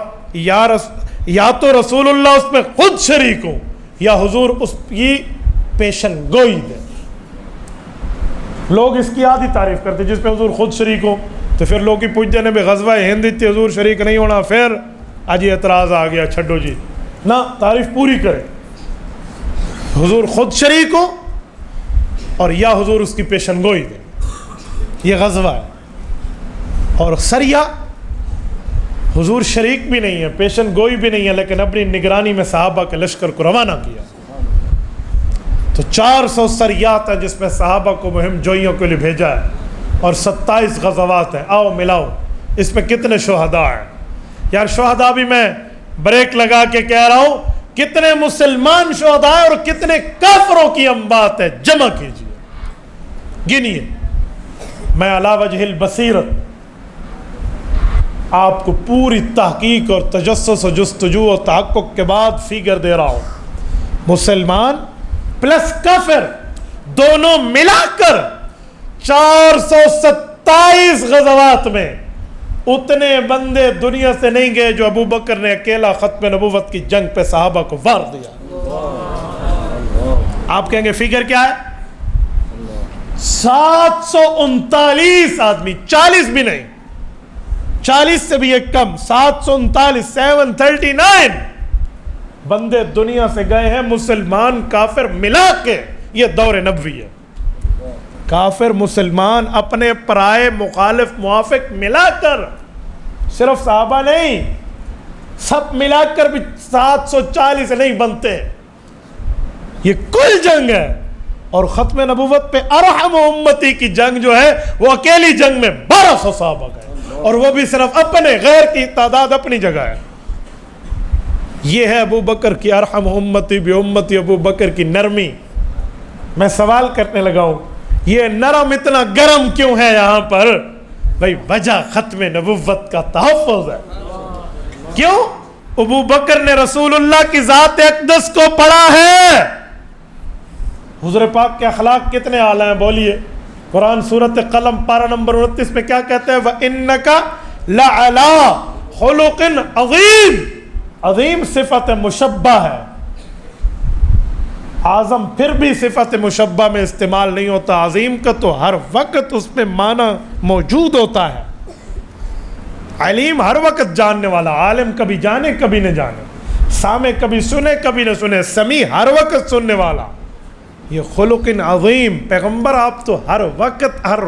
یا تو رسول اللہ اس میں خود شریک ہوں یا حضور اس کی پیشن گوئی دے. لوگ اس کی آدھی تعریف کرتے جس میں حضور خود شریک ہوں, تو پھر لوگ ہی پوچھتے ہیں غزوہ ہند تھی حضور شریک نہیں ہونا, پھر آج اعتراض آ گیا چھڈو جی نہ, تعریف پوری کرے. حضور خود شریک ہو اور یا حضور اس کی پیشن گوئی دے, یہ غزوہ ہے. اور سریہ حضور شریک بھی نہیں ہے, پیشن گوئی بھی نہیں ہے, لیکن اپنی نگرانی میں صحابہ کے لشکر کو روانہ کیا. تو 400 سریات ہیں جس میں صحابہ کو مہم جوئیوں کے لیے بھیجا ہے، اور 27 غزوات ہیں. آؤ ملاؤ اس میں کتنے شہداء ہیں. یار شہداء بھی میں بریک لگا کے کہہ رہا ہوں کتنے مسلمان شہداء اور کتنے کافروں کی ہم بات ہے، جمع کیجیے گنیے. میں علی وجہ البصیرت آپ کو پوری تحقیق اور تجسس و جستجو و تحقق کے بعد فگر دے رہا ہوں. مسلمان پلس کافر دونوں ملا کر 427 غزوات میں اتنے بندے دنیا سے نہیں گئے جو ابو بکر نے اکیلا ختم نبوت کی جنگ پہ صحابہ کو وار دیا. آپ کہیں گے فگر کیا ہے؟ 739 آدمی، 40 بھی نہیں، 40 سے بھی ایک کم، 739 739 بندے دنیا سے گئے ہیں مسلمان کافر ملا کے. یہ دور نبوی ہے. کافر مسلمان اپنے پرائے مخالف موافق ملا کر، صرف صحابہ نہیں، سب ملا کر بھی 740 نہیں بنتے. یہ کل جنگ ہے. اور ختم نبوت پہ ارحم امتی کی جنگ جو ہے وہ اکیلی جنگ میں 1200 صحابہ گئے، اور وہ بھی صرف اپنے، غیر کی تعداد اپنی جگہ ہے. یہ ہے ابو بکر کی ارحم امتی بی امتی، ابو بکر کی نرمی. میں سوال کرنے لگا ہوں یہ نرم اتنا گرم کیوں ہے یہاں پر؟ بھائی وجہ ختم نبوت کا تحفظ ہے. کیوں؟ ابو بکر نے رسول اللہ کی ذات اقدس کو پڑھا ہے. حضور پاک کے اخلاق کتنے اعلیٰ ہیں بولیے. قرآن سورۃ قلم پارہ نمبر 29 میں کیا کہتے ہیں؟ وَإِنَّكَ لَعَلَىٰ خُلُقٍ عَظِيمٍ. عظیم صفت مشبہ ہے. اعظم پھر بھی صفت مشبہ میں استعمال نہیں ہوتا. عظیم کا تو ہر وقت اس میں معنی موجود ہوتا ہے. علیم ہر وقت جاننے والا، عالم کبھی جانے کبھی نہ جانے، سامع کبھی سنے کبھی نہ سنے، سمیع ہر وقت سننے والا. یہ خلق عظیم. پیغمبر آپ تو ہر وقت ہر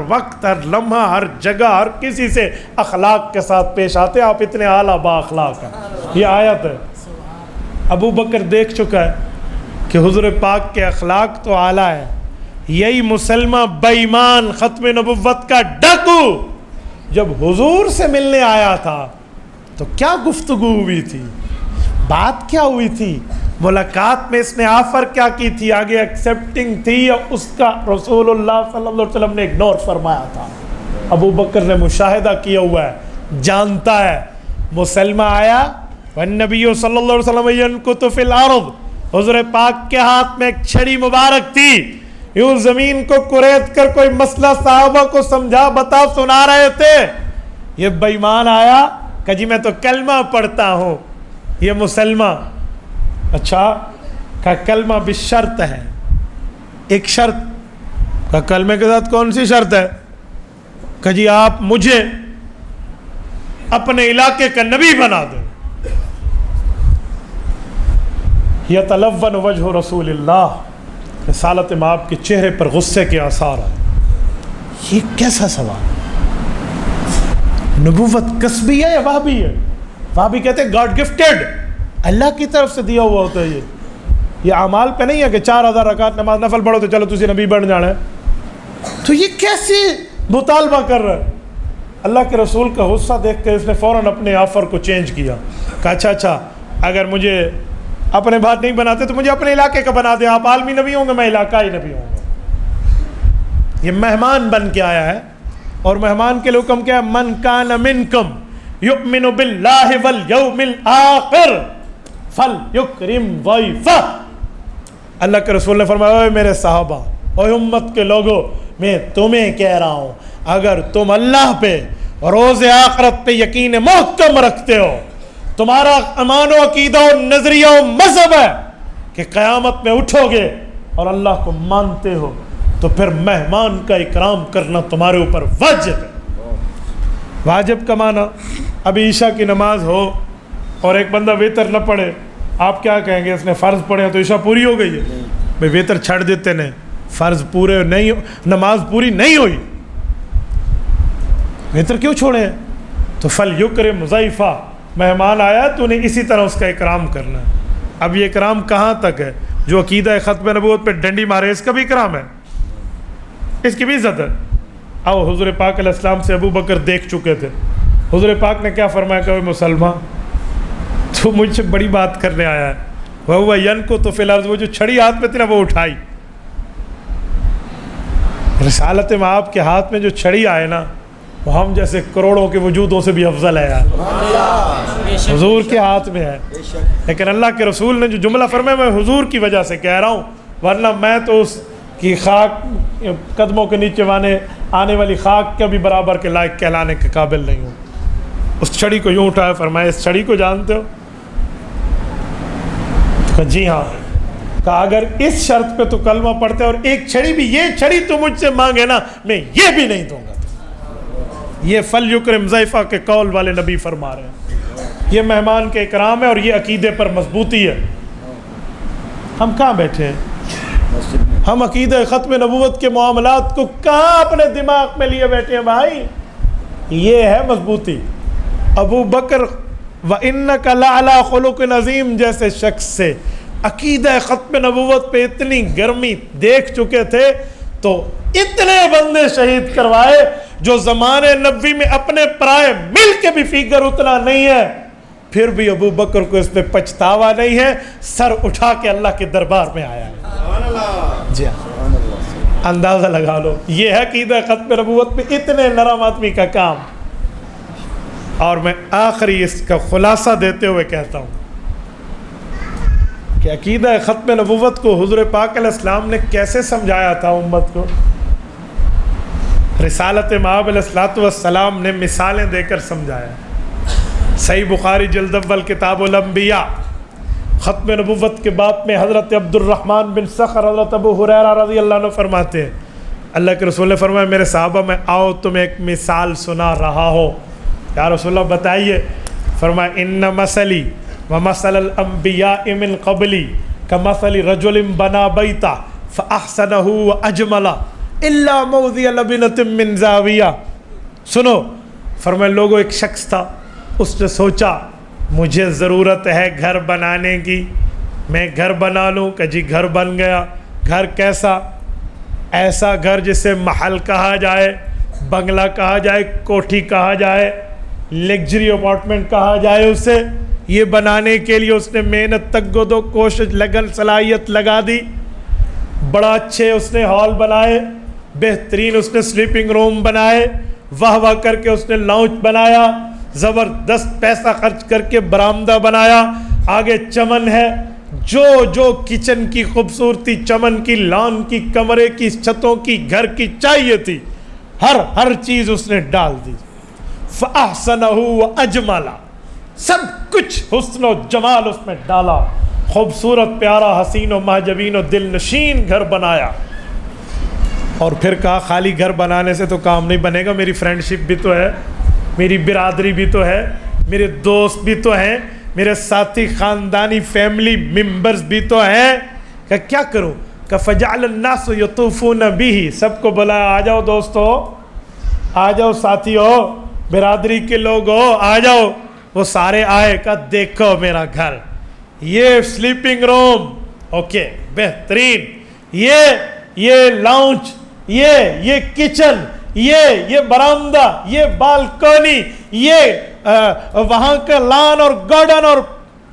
لمحہ ہر جگہ ہر کسی سے اخلاق کے ساتھ پیش آتے. آپ اتنے اعلیٰ با اخلاق ہیں. یہ آیت ہے. ابو بکر دیکھ چکا ہے کہ حضور پاک کے اخلاق تو اعلیٰ ہے. یہی مسلمہ بے ایمان ختم نبوت کا ڈاکو جب حضور سے ملنے آیا تھا تو کیا گفتگو ہوئی تھی، بات کیا ہوئی تھی، ملاقات میں اس نے آفر کیا کی تھی، آگے ایکسیپٹنگ تھی یا اس کا رسول اللہ صلی اللہ علیہ وسلم نے اگنور فرمایا تھا. ابو بکر نے مشاہدہ کیا ہوا ہے، جانتا ہے. مسلمہ آیا والنبی صلی اللہ علیہ وسلم ينكت في الارض. حضور پاک کے ہاتھ میں ایک چھڑی مبارک تھی، یوں زمین کو کریت کر کوئی مسئلہ صحابہ کو سمجھا بتا سنا رہے تھے. یہ بے ایمان آیا کہ جی میں تو کلمہ پڑھتا ہوں. یہ مسلمہ اچھا کہ کلمہ بشرط ہے. ایک شرط کہ کلمے کے ساتھ کون سی شرط ہے کہ جی آپ مجھے اپنے علاقے کا نبی بنا دیں. یتلون وجہ رسول اللہ، رسالت میں آپ کے چہرے پر غصے کے آثار ہیں. یہ کیسا سوال؟ نبوت کسبی ہے یا وہابی ہے؟ وہابی کہتے ہیں گاڈ گفٹیڈ، اللہ کی طرف سے دیا ہوا ہوتا ہے. یہ اعمال پہ نہیں ہے کہ 4000 رکعت نماز نفل پڑھو تو چلو تسی نبی بن جانا ہے. تو یہ کیسے مطالبہ کر رہا ہے؟ اللہ کے رسول کا غصہ دیکھ کر اس نے فوراً اپنے آفر کو چینج کیا، کہا اچھا اگر مجھے اپنے بات نہیں بناتے تو مجھے اپنے علاقے کا بنا دیں. آپ عالمی نبی ہوں گے، میں علاقائی نبی ہوں گا. یہ مہمان بن کے آیا ہے، اور مہمان کے لیے حکم کیا ہے؟ من کان منکم یؤمن باللہ والیوم الآخر فلیکرم ضیفہ. اللہ کے رسول نے فرمایا اے میرے صحابہ، اے امت کے لوگوں، میں تمہیں کہہ رہا ہوں اگر تم اللہ پہ روز آخرت پہ یقین محکم رکھتے ہو، تمہارا ایمان و عقیدہ و نظریہ و مذہب ہے کہ قیامت میں اٹھو گے اور اللہ کو مانتے ہو، تو پھر مہمان کا اکرام کرنا تمہارے اوپر واجب ہے. واجب کا معنی ابھی عشاء کی نماز ہو اور ایک بندہ ویتر نہ پڑھے، آپ کیا کہیں گے؟ اس نے فرض پڑھے تو عشاء پوری ہو گئی ہے. بھائی ویتر چھڑ دیتے نے، فرض پورے نہیں، نماز پوری نہیں ہوئی، ویتر کیوں چھوڑے ہیں؟ تو فلیکرم ضیفہ، مہمان آیا تو انہیں اسی طرح اس کا اکرام کرنا ہے. اب یہ اکرام کہاں تک ہے؟ جو عقیدہ ختم نبوت پہ ڈنڈی مارے اس کا بھی اکرام ہے، اس کی بھی عزت ہے۔ آؤ حضور پاک علیہ السلام سے ابو بکر دیکھ چکے تھے، حضور پاک نے کیا فرمایا کہ مسلمان تو مجھ سے بڑی بات کرنے آیا ہے، وہ ین کو تو فی الارض، وہ جو چھڑی ہاتھ میں تھی نا وہ اٹھائی، رسالت مآب کے ہاتھ میں جو چھڑی آئے نا وہ ہم جیسے کروڑوں کے وجودوں سے بھی افضل ہے یار، حضور کے ہاتھ میں ہے۔ لیکن اللہ کے رسول نے جو جملہ فرمایا میں حضور کی وجہ سے کہہ رہا ہوں، ورنہ میں تو اس کی خاک قدموں کے نیچے آنے والی خاک کے بھی برابر کے لائق کہلانے کے قابل نہیں ہوں۔ اس چھڑی کو یوں اٹھایا، فرمایا اس چھڑی کو جانتے ہو؟ کہا جی ہاں۔ کہا اگر اس شرط پہ تو کلمہ پڑھتے اور ایک چھڑی بھی، یہ چھڑی تو مجھ سے مانگے نا میں یہ بھی نہیں دوں گا۔ یہ فلیکرم ضیفہ کے قول والے نبی فرما رہے ہیں، یہ مہمان کے اکرام ہے اور یہ عقیدے پر مضبوطی ہے۔ ہم کہاں بیٹھے ہیں؟ ہم عقیدہ ختم نبوت کے معاملات کو کہاں اپنے دماغ میں لیے بیٹھے ہیں بھائی؟ یہ ہے مضبوطی۔ ابو بکر وَإِنَّكَ لَعَلَىٰ خُلُقٍ عَظِيمٍ جیسے شخص سے عقیدہ ختم نبوت پہ اتنی گرمی دیکھ چکے تھے تو اتنے بندے شہید کروائے جو زمانے نبوی میں اپنے پرائے مل کے بھی فیگر اتنا نہیں ہے، پھر بھی ابو بکر کو اس پہ پچھتاوا نہیں ہے، سر اٹھا کے اللہ کے دربار میں آیا ہے۔ جی ہاں، اندازہ لگا لو، یہ ہے عقیدہ ختم نبوت پہ اتنے نرم آدمی کا کام۔ اور میں آخری اس کا خلاصہ دیتے ہوئے کہتا ہوں کہ عقیدہ ختم نبوت کو حضور پاک علیہ السلام نے کیسے سمجھایا تھا امت کو۔ رسالت مآب علیہ السلام نے مثالیں دے کر سمجھایا۔ صحیح بخاری جلد اول کتاب الانبیاء ختم نبوت کے باب میں حضرت عبد الرحمن بن صخر حضرت ابو ہریرہ رضی اللہ عنہ فرماتے ہیں اللہ کے رسول نے فرمایا میرے صحابہ میں آؤ تمہیں ایک مثال سنا رہا ہو۔ یا رسول اللہ بتائیے۔ فرمایا ان مثلی ومثل الانبیاء من قبلی کمثل رجل بنا بیتا فاحسنہ واجمل الا موضع لبنۃ من زاویہ۔ سنو، فرمایا لوگوں ایک شخص تھا، اس نے سوچا مجھے ضرورت ہے گھر بنانے کی، میں گھر بنا لوں۔ کہ جی گھر بن گیا۔ گھر کیسا؟ ایسا گھر جسے محل کہا جائے، بنگلہ کہا جائے، کوٹھی کہا جائے، لگژری اپارٹمنٹ کہا جائے اسے۔ یہ بنانے کے لیے اس نے محنت تگ دو کوشش لگن صلاحیت لگا دی۔ بڑا اچھے اس نے ہال بنائے، بہترین اس نے سلیپنگ روم بنائے، واہ واہ کر کے اس نے لاؤنج بنایا، زبردست پیسہ خرچ کر کے برآمدہ بنایا، آگے چمن ہے، جو کچن کی خوبصورتی، چمن کی، لان کی، کمرے کی، چھتوں کی، گھر کی چاہیے تھی، ہر چیز اس نے ڈال دی۔ فَأَحْسَنَهُ وَأَجْمَلَ، سب کچھ حسن و جمال اس میں ڈالا، خوبصورت پیارا حسین و محجبین و دل نشین گھر بنایا۔ اور پھر کہا خالی گھر بنانے سے تو کام نہیں بنے گا، میری فرینڈشپ بھی تو ہے، میری برادری بھی تو ہے، میرے دوست بھی تو ہیں، میرے ساتھی خاندانی فیملی ممبرز بھی تو ہیں، کہ کیا کروں؟ کہ فجعل الناس یطوفون بہ، سب کو بلایا آ جاؤ دوستو، آ جاؤ ساتھیو، برادری کے لوگ ہو آ جاؤ۔ وہ سارے آئے، کہ دیکھو میرا گھر، یہ سلیپنگ روم اوکے بہترین، یہ لاؤنج، یہ کچن، یہ برآمدہ، یہ بالکونی، یہ وہاں کا لان اور گارڈن، اور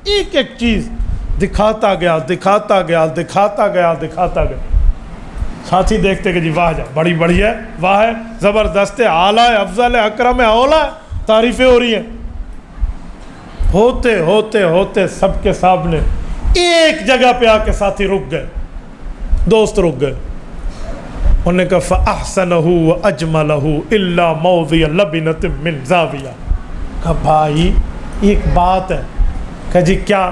ایک ایک چیز دکھاتا گیا۔ ساتھی دیکھتے کہ جی واہ جا بڑی بڑھیا ہے، واہ ہے، زبردست ہے، اعلیٰ ہے، افضل ہے، اکرم ہے، اولا ہے، تعریفیں ہو رہی ہیں۔ ہوتے سب کے سامنے ایک جگہ پہ آ کے ساتھی رک گئے، دوست رک گئے۔ انہوں نے کہا فَأَحْسَنَهُ وَأَجْمَلَهُ إِلَّا مَوْضِعَ لَبْنَةٍ مِّن زَاوِيَةٍ۔ کہا بھائی ایک بات ہے، کہ جی کیا؟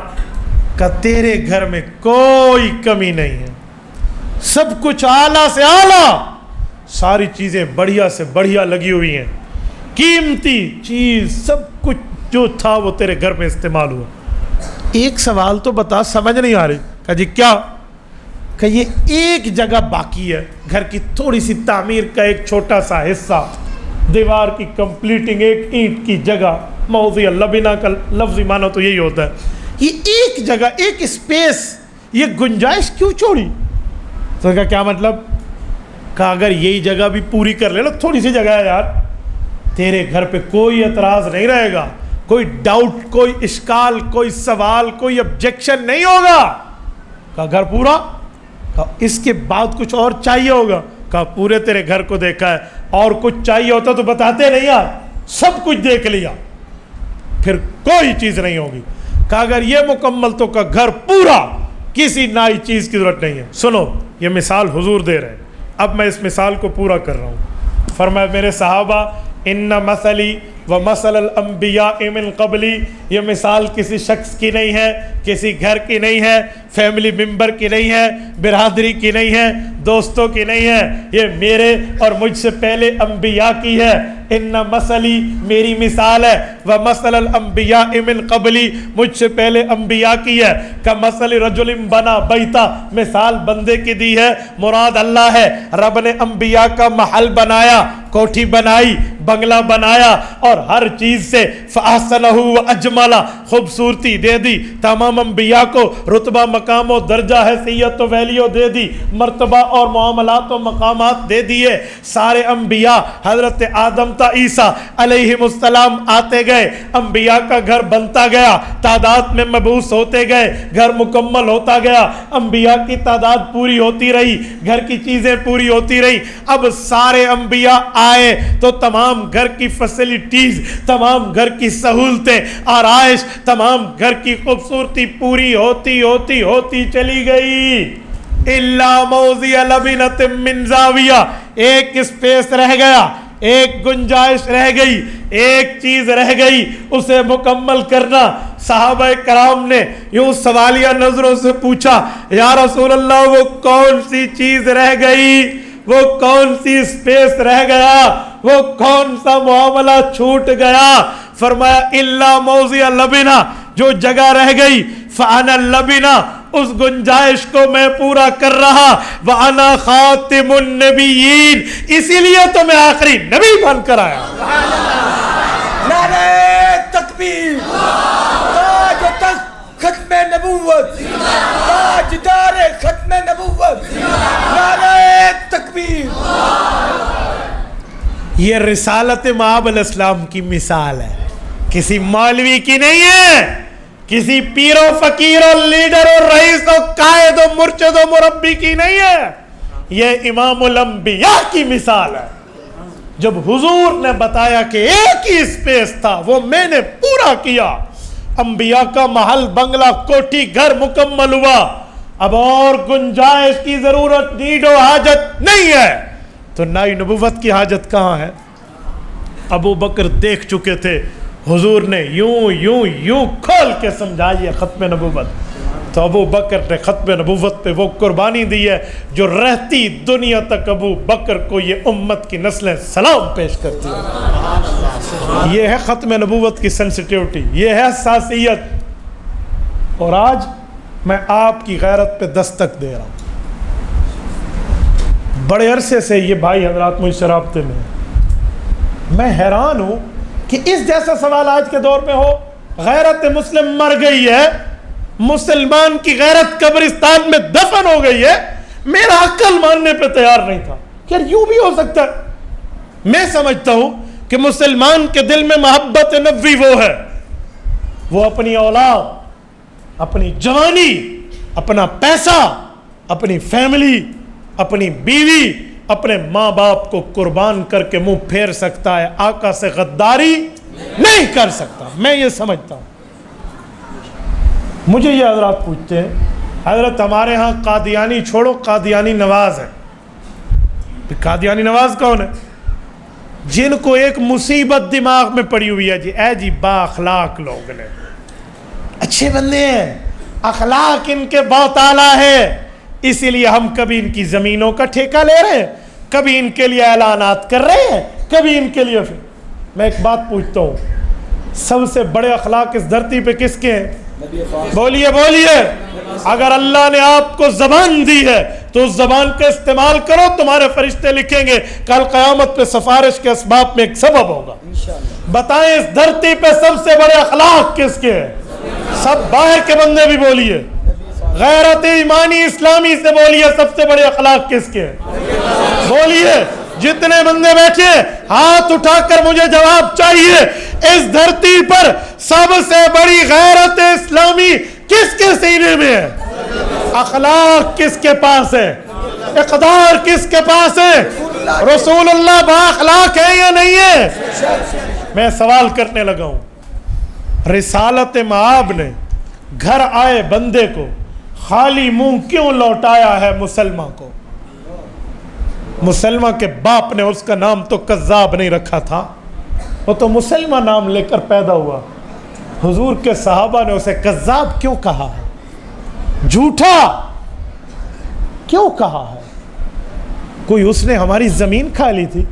کہ تیرے گھر میں کوئی کمی نہیں ہے، سب کچھ اعلیٰ سے اعلیٰ، ساری چیزیں بڑھیا سے بڑھیا لگی ہوئی ہیں، قیمتی چیز سب کچھ جو تھا وہ تیرے گھر میں استعمال ہوا۔ ایک سوال تو بتا، سمجھ نہیں آ رہی۔ کہ جی کیا؟ کہ یہ ایک جگہ باقی ہے، گھر کی تھوڑی سی تعمیر کا ایک چھوٹا سا حصہ، دیوار کی کمپلیٹنگ، ایک اینٹ کی جگہ، موضوع لبنہ کا لفظی معنی تو یہی ہوتا ہے، یہ ایک جگہ، ایک اسپیس، یہ گنجائش کیوں چھوڑی؟ تو کہا کیا مطلب؟ کہا اگر یہی جگہ بھی پوری کر لے نا، تھوڑی سی جگہ ہے یار، تیرے گھر پہ کوئی اعتراض نہیں رہے گا، کوئی ڈاؤٹ، کوئی اشکال، کوئی سوال، کوئی objection نہیں ہوگا۔ کہا گھر پورا؟ کہا اس کے بعد کچھ اور چاہیے ہوگا؟ کہا پورے تیرے گھر کو دیکھا ہے، اور کچھ چاہیے ہوتا تو بتاتے نہیں یار، سب کچھ دیکھ لیا، پھر کوئی چیز نہیں ہوگی۔ کہا اگر یہ مکمل تو کا گھر پورا، کسی نئی چیز کی ضرورت نہیں ہے۔ سنو، یہ مثال حضور دے رہے ہیں، اب میں اس مثال کو پورا کر رہا ہوں۔ فرمایا میرے صحابہ، ان مثلی و مثل الانبیاء من قبلی، یہ مثال کسی شخص کی نہیں ہے، کسی گھر کی نہیں ہے، فیملی ممبر کی نہیں ہے، برادری کی نہیں ہے، دوستوں کی نہیں ہے، یہ میرے اور مجھ سے پہلے انبیاء کی ہے۔ ان مثلی، میری مثال ہے، و مثل الانبیاء من قبلی، مجھ سے پہلے انبیاء کی ہے۔ کمثل رجل بنا بیتا، مثال بندے کی دی ہے، مراد اللہ ہے۔ رب نے انبیاء کا محل بنایا، کوٹھی بنائی، بنگلہ بنایا، اور ہر چیز سے فاحسنہ و اجملہ، خوبصورتی دے دی۔ تمام انبیاء کو رتبہ، مقام و درجہ، حیثیت و ویلیو دے دی، مرتبہ اور معاملات و مقامات دے دیے۔ سارے انبیاء، حضرت آدم تا عیسیٰ علیہ السلام آتے گئے، انبیاء کا گھر بنتا گیا، تعداد میں مبعوث ہوتے گئے، گھر مکمل ہوتا گیا، انبیاء کی تعداد پوری ہوتی رہی، گھر کی چیزیں پوری ہوتی رہی۔ اب سارے انبیاء آئے تو تمام گھر کی فیسلٹیز، تمام گھر کی سہولتیں، آرائش، تمام گھر کی خوبصورتی پوری ہوتی ہوتی ہوتی چلی گئی۔ الا موضع لبنۃ من زاویہ، ایک اسپیس رہ گیا، ایک گنجائش رہ گئی، ایک چیز رہ گئی، اسے مکمل کرنا۔ صحابہ کرام نے یوں سوالیہ نظروں سے پوچھا، یا رسول اللہ وہ کون سی چیز رہ گئی، وہ کون سی اسپیس رہ گیا، وہ کون سا معاملہ چھوٹ گیا؟ فرمایا الا موضع لبنہ، جو جگہ رہ گئی، فانا اللبنہ، اس گنجائش کو میں پورا کر رہا، وانا خاتم النبیین، اسی لیے تو میں آخری نبی بن کر آیا۔ نعرہ تکبیر، تاج و تخت ختم نبوت، تاجدار ختم نبوت، نعرہ تکبیر۔ یہ رسالت مآب علیہ السلام کی مثال ہے، کسی مولوی کی نہیں ہے، کسی پیر و فقیر و لیڈر و رئیس و قائد و مرشد و مربی کی نہیں ہے، یہ امام الانبیاء کی مثال ہے۔ جب حضور نے بتایا کہ ایک ہی اسپیس تھا، وہ میں نے پورا کیا، انبیاء کا محل، بنگلہ، کوٹھی، گھر مکمل ہوا، اب اور گنجائش کی ضرورت، نیڈ و حاجت نہیں ہے، تو نئی نبوت کی حاجت کہاں ہے؟ ابو بکر دیکھ چکے تھے، حضور نے یوں یوں یوں کھول کے سمجھائی ہے ختم نبوت، تو ابو بکر نے ختم نبوت پہ وہ قربانی دی ہے جو رہتی دنیا تک ابو بکر کو یہ امت کی نسلیں سلام پیش کرتی ہیں۔ یہ ہے ختم نبوت کی سینسٹیوٹی، یہ ہے حساسیت۔ اور آج میں آپ کی غیرت پہ دستک دے رہا ہوں، بڑے عرصے سے یہ بھائی حضرات مجھ سے رابطے میں ہیں، میں حیران ہوں کہ اس جیسا سوال آج کے دور میں ہو۔ غیرت مسلم مر گئی ہے، مسلمان کی غیرت قبرستان میں دفن ہو گئی ہے، میرا عقل ماننے پہ تیار نہیں تھا کہ یوں بھی ہو سکتا ہے۔ میں سمجھتا ہوں کہ مسلمان کے دل میں محبت نبوی وہ ہے، وہ اپنی اولاد، اپنی جوانی، اپنا پیسہ، اپنی فیملی، اپنی بیوی، اپنے ماں باپ کو قربان کر کے منہ پھیر سکتا ہے، آقا سے غداری نہیں کر سکتا۔ میں یہ سمجھتا ہوں۔ مجھے یہ حضرات پوچھتے ہیں، حضرت ہمارے ہاں قادیانی چھوڑو، قادیانی نواز ہے۔ قادیانی نواز کون ہے؟ جن کو ایک مصیبت دماغ میں پڑی ہوئی ہے، جی اے جی با اخلاق لوگ نے، اچھے بندے ہیں، اخلاق ان کے بہت اعلیٰ ہے، اسی لیے ہم کبھی ان کی زمینوں کا ٹھیکہ لے رہے ہیں، کبھی ان کے لیے اعلانات کر رہے ہیں، کبھی ان کے لیے پھر۔ میں ایک بات پوچھتا ہوں، سب سے بڑے اخلاق اس دھرتی پہ کس کے ہیں؟ بولیے بولیے۔ اگر اللہ نے آپ کو زبان دی ہے تو اس زبان کا استعمال کرو، تمہارے فرشتے لکھیں گے کل قیامت پہ سفارش کے اسباب میں ایک سبب ہوگا۔ بتائیں اس دھرتی پہ سب سے بڑے اخلاق کس کے ہیں؟ سب باہر کے بندے بھی بولیے۔ غیرت ایمانی اسلامی سے بولیے سب سے بڑے اخلاق کس کے ہیں؟ بولیے، جتنے بندے بیٹھے ہاتھ اٹھا کر مجھے جواب چاہیے، اس دھرتی پر سب سے بڑی غیرت اسلامی کس کے سینے میں ہے؟ اخلاق کس کے پاس ہے؟ اقدار کس کے پاس ہے؟ رسول اللہ با اخلاق ہے یا نہیں ہے؟ میں سوال کرنے لگا ہوں، رسالت مآب نے گھر آئے بندے کو خالی منہ کیوں لوٹایا ہے مسلمہ کو؟ مسلمہ کے باپ نے اس کا نام تو کذاب نہیں رکھا تھا، وہ تو مسلمہ نام لے کر پیدا ہوا، حضور کے صحابہ نے اسے کذاب کیوں کہا ہے؟ جھوٹا کیوں کہا ہے؟ کوئی اس نے ہماری زمین کھا لی تھی؟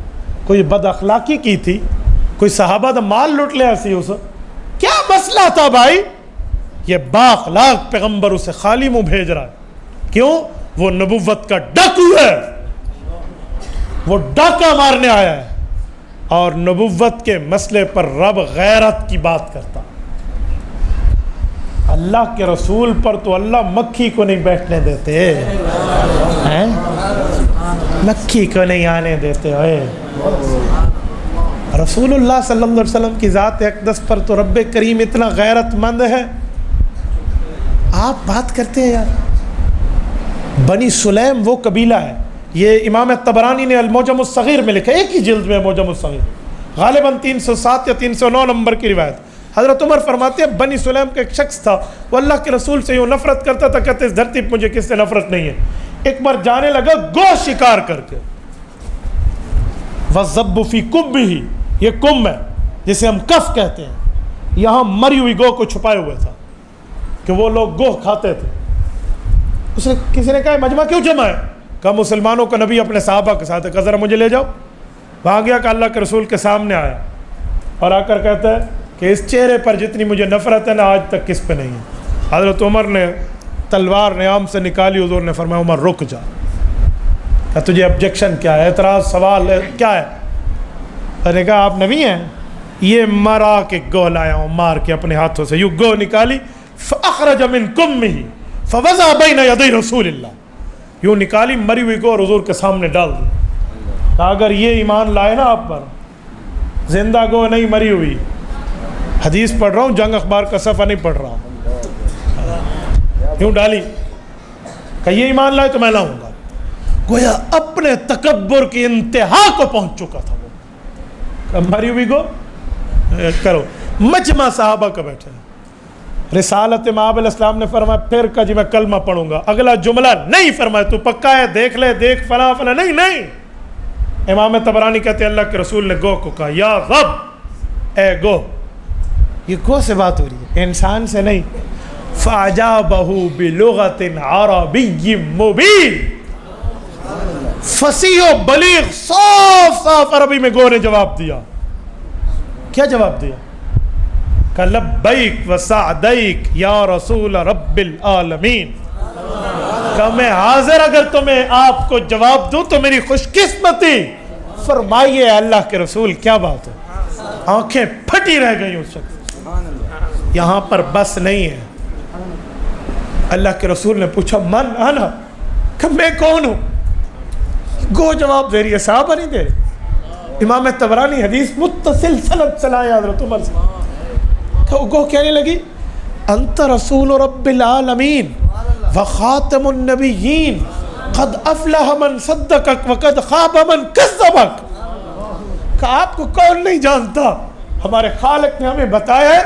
کوئی بد اخلاقی کی تھی؟ کوئی صحابہ دا مال لوٹ لیا سی اسے؟ کیا مسئلہ تھا بھائی؟ یہ با اخلاق پیغمبر اسے خالی منہ بھیج رہا ہے، کیوں؟ وہ نبوت کا ڈاکو ہے، وہ ڈاکہ مارنے آیا ہے، اور نبوت کے مسئلے پر رب غیرت کی بات کرتا۔ اللہ کے رسول پر تو اللہ مکھی کو نہیں بیٹھنے دیتے ہیں، مکھی کو نہیں آنے دیتے ہوئے۔ رسول اللہ صلی اللہ علیہ وسلم کی ذات اقدس پر تو رب کریم اتنا غیرت مند ہے، آپ بات کرتے ہیں یار۔ بنی سلیم وہ قبیلہ ہے، یہ امام طبرانی نے المعجم الصغیر میں لکھا، ایک ہی جلد میں معجم الصغیر، غالباً 307 یا 309 نمبر کی روایت۔ حضرت عمر فرماتے ہیں بنی سلیم کا ایک شخص تھا، وہ اللہ کے رسول سے یوں نفرت کرتا تھا، کہتے اس دھرتی پہ مجھے کس سے نفرت نہیں ہے۔ ایک بار جانے لگا گو شکار کر کے، وَالذَّبُّ فِي كُبِّهِ، یہ کم ہے جسے ہم کف کہتے ہیں، یہاں مری ہوئی گو کو چھپائے ہوئے تھا کہ وہ لوگ گو کھاتے تھے۔ اس نے کسی نے کہا مجمع کیوں جمع ہے؟ کہا مسلمانوں کا نبی اپنے صحابہ کے ساتھ ہے، کہا ذرا مجھے لے جاؤ۔ وہاں گیا کہ اللہ کے رسول کے سامنے آیا اور آ کر کہتا ہے کہ اس چہرے پر جتنی مجھے نفرت ہے نا آج تک کس پہ نہیں ہے۔ حضرت عمر نے تلوار نیام سے نکالی، حضور نے فرمایا عمر رک جا، کہ تجھے آبجیکشن کیا ہے، اعتراض سوال ہے کیا ہے؟ میں نے کہا آپ نبی ہیں؟ یہ مرا کے گو لایا ہوں، مار کے اپنے ہاتھوں سے یوں گو نکالی، فاخرج من کمہ فوضع بین یدی رسول اللہ، یوں نکالی مری ہوئی گو اور حضور کے سامنے ڈال دی۔ کہا اگر یہ ایمان لائے نا آپ پر، زندہ گو نہیں مری ہوئی، حدیث پڑھ رہا ہوں، جنگ اخبار کا صفحہ نہیں پڑھ رہا ہوں، یوں ڈالی، کہ یہ ایمان لائے تو میں لاؤں گا۔ گویا اپنے تکبر کی انتہا کو پہنچ چکا تھا وہ، کہ مری ہوئی گو کرو۔ مجمع صحابہ کا بیٹھے، رسالت مآب علیہ السلام نے فرمایا پھر کہ جی میں کلمہ پڑھوں گا، اگلا جملہ نہیں فرمایا تو پکا ہے دیکھ لے دیکھ فلاں فلاں، نہیں۔ امام طبرانی کہتے ہیں اللہ کے رسول نے گو کو کہا یا رب، اے گو، یہ گو سے بات ہو رہی ہے، انسان سے نہیں۔ فَعَجَابَهُ بِلُغَةٍ عَرَبِيٍّ مُبِينٍ، فصیح و بلیغ صاف صاف عربی میں گو نے جواب دیا۔ کیا جواب دیا؟ کہ لبیک و سعدیک یا رسول رب العالمین، کہ میں حاضر اگر تمہیں آپ کو جواب دوں تو میری خوش قسمتی۔ فرمائیے اللہ کے رسول کیا بات ہے؟ آنکھیں پھٹی رہ گئی اس شخص۔ یہاں پر بس نہیں ہے، اللہ کے رسول نے پوچھا من انا، کہ میں کون ہوں؟ گو جواب دے رہی ہے، صحابہ نہیں دے رہے۔ امام طبرانی حدیث متصل سند چلائے حضرت عمر سے، کہ گو کہنے لگی انت رسول رب العالمین وخاتم النبیین قد افلح من صدقک وقد خاب من کذبک، کہ آپ کو کون نہیں جانتا، ہمارے خالق نے ہمیں بتایا ہے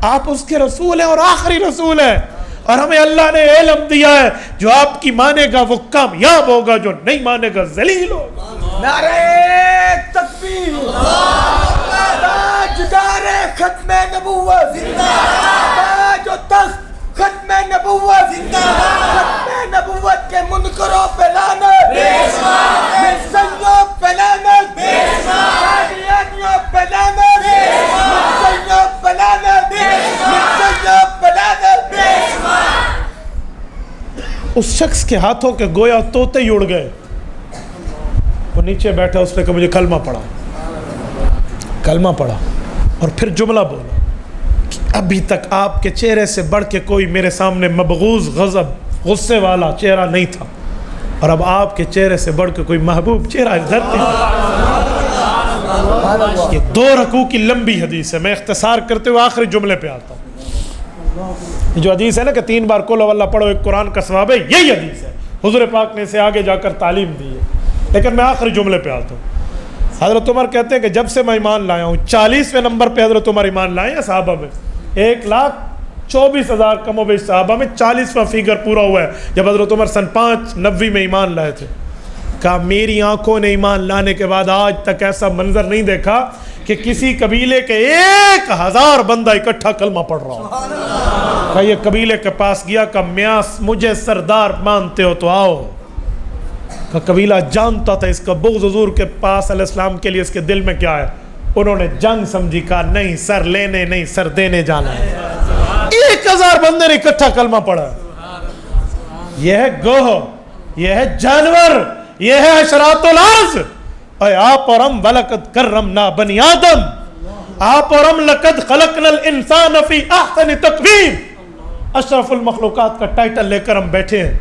آپ اس کے رسول ہیں اور آخری رسول ہیں، اور ہمیں اللہ نے علم دیا ہے جو آپ کی مانے گا وہ کامیاب ہوگا، جو نہیں مانے گا ذلیل ہوگا۔ نعرہ تکبیر، تاجدار ختم نبوت زندہ باد، تاج و تخت ختم نبوت زندہ باد، ختم نبوت کے منکروں پہ لعنت، مرزائیوں پہ لعنت، قادیانیوں پہ لعنت، مرزائیوں پہ لعنت، مرزائیوں پہ لعنت۔ اس شخص کے ہاتھوں کے گویا طوطے ہی اڑ گئے، وہ نیچے بیٹھا، اس نے کہا مجھے کلمہ پڑھا، کلمہ پڑھا اور پھر جملہ بولا کہ ابھی تک آپ کے چہرے سے بڑھ کے کوئی میرے سامنے مبغوض غضب غصے والا چہرہ نہیں تھا، اور اب آپ کے چہرے سے بڑھ کے کوئی محبوب چہرہ اس دھرتی میں۔ یہ 2 رکوع کی لمبی حدیث ہے، میں اختصار کرتے ہوئے آخری جملے پہ آتا ہوں۔ یہ جو حدیث ہے نا کہ 3 بار قل ہو اللہ پڑھو ایک قرآن کا ثواب ہے، یہی حدیث ہے، حضور پاک نے اسے آگے جا کر تعلیم دی ہے، لیکن میں آخری جملے پہ آتا ہوں۔ حضرت عمر کہتے ہیں کہ جب سے میں ایمان لایا ہوں، 40ویں نمبر پہ حضرت عمر ایمان لائے ہیں صحابہ میں، 1,24,000 کم و بیش صحابہ میں 40واں فیگر پورا ہوا ہے جب حضرت عمر سن 590 میں ایمان لائے تھے۔ کہا میری آنکھوں نے ایمان لانے کے بعد آج تک ایسا منظر نہیں دیکھا کہ کسی قبیلے کے 1,000 بندہ اکٹھا کلمہ پڑھ رہا ہو۔ کہا یہ قبیلے کے پاس گیا، کہ میاں مجھے سردار مانتے ہو تو آؤ۔ کہ قبیلہ جانتا تھا اس کا بغض حضور کے پاس علیہ السلام کے لیے اس کے دل میں کیا ہے، انہوں نے جنگ سمجھی، کہا نہیں سر لینے نہیں سر دینے جانا ہے۔ 1,000 بندے نے اکٹھا کلمہ پڑھا۔ یہ ہے گوہ، یہ ہے جانور، یہ ہے اشراط الارض۔ اے آپ اور ہم وَلَقَدْ كَرَّمْنَا بَنِي آدم، آپ اور ہم لَقَدْ خَلَقْنَا الْإِنسَانَ فِي أَحْسَنِ تَقْوِيمٍ، اشرف المخلوقات کا ٹائٹل لے کر ہم بیٹھے ہیں،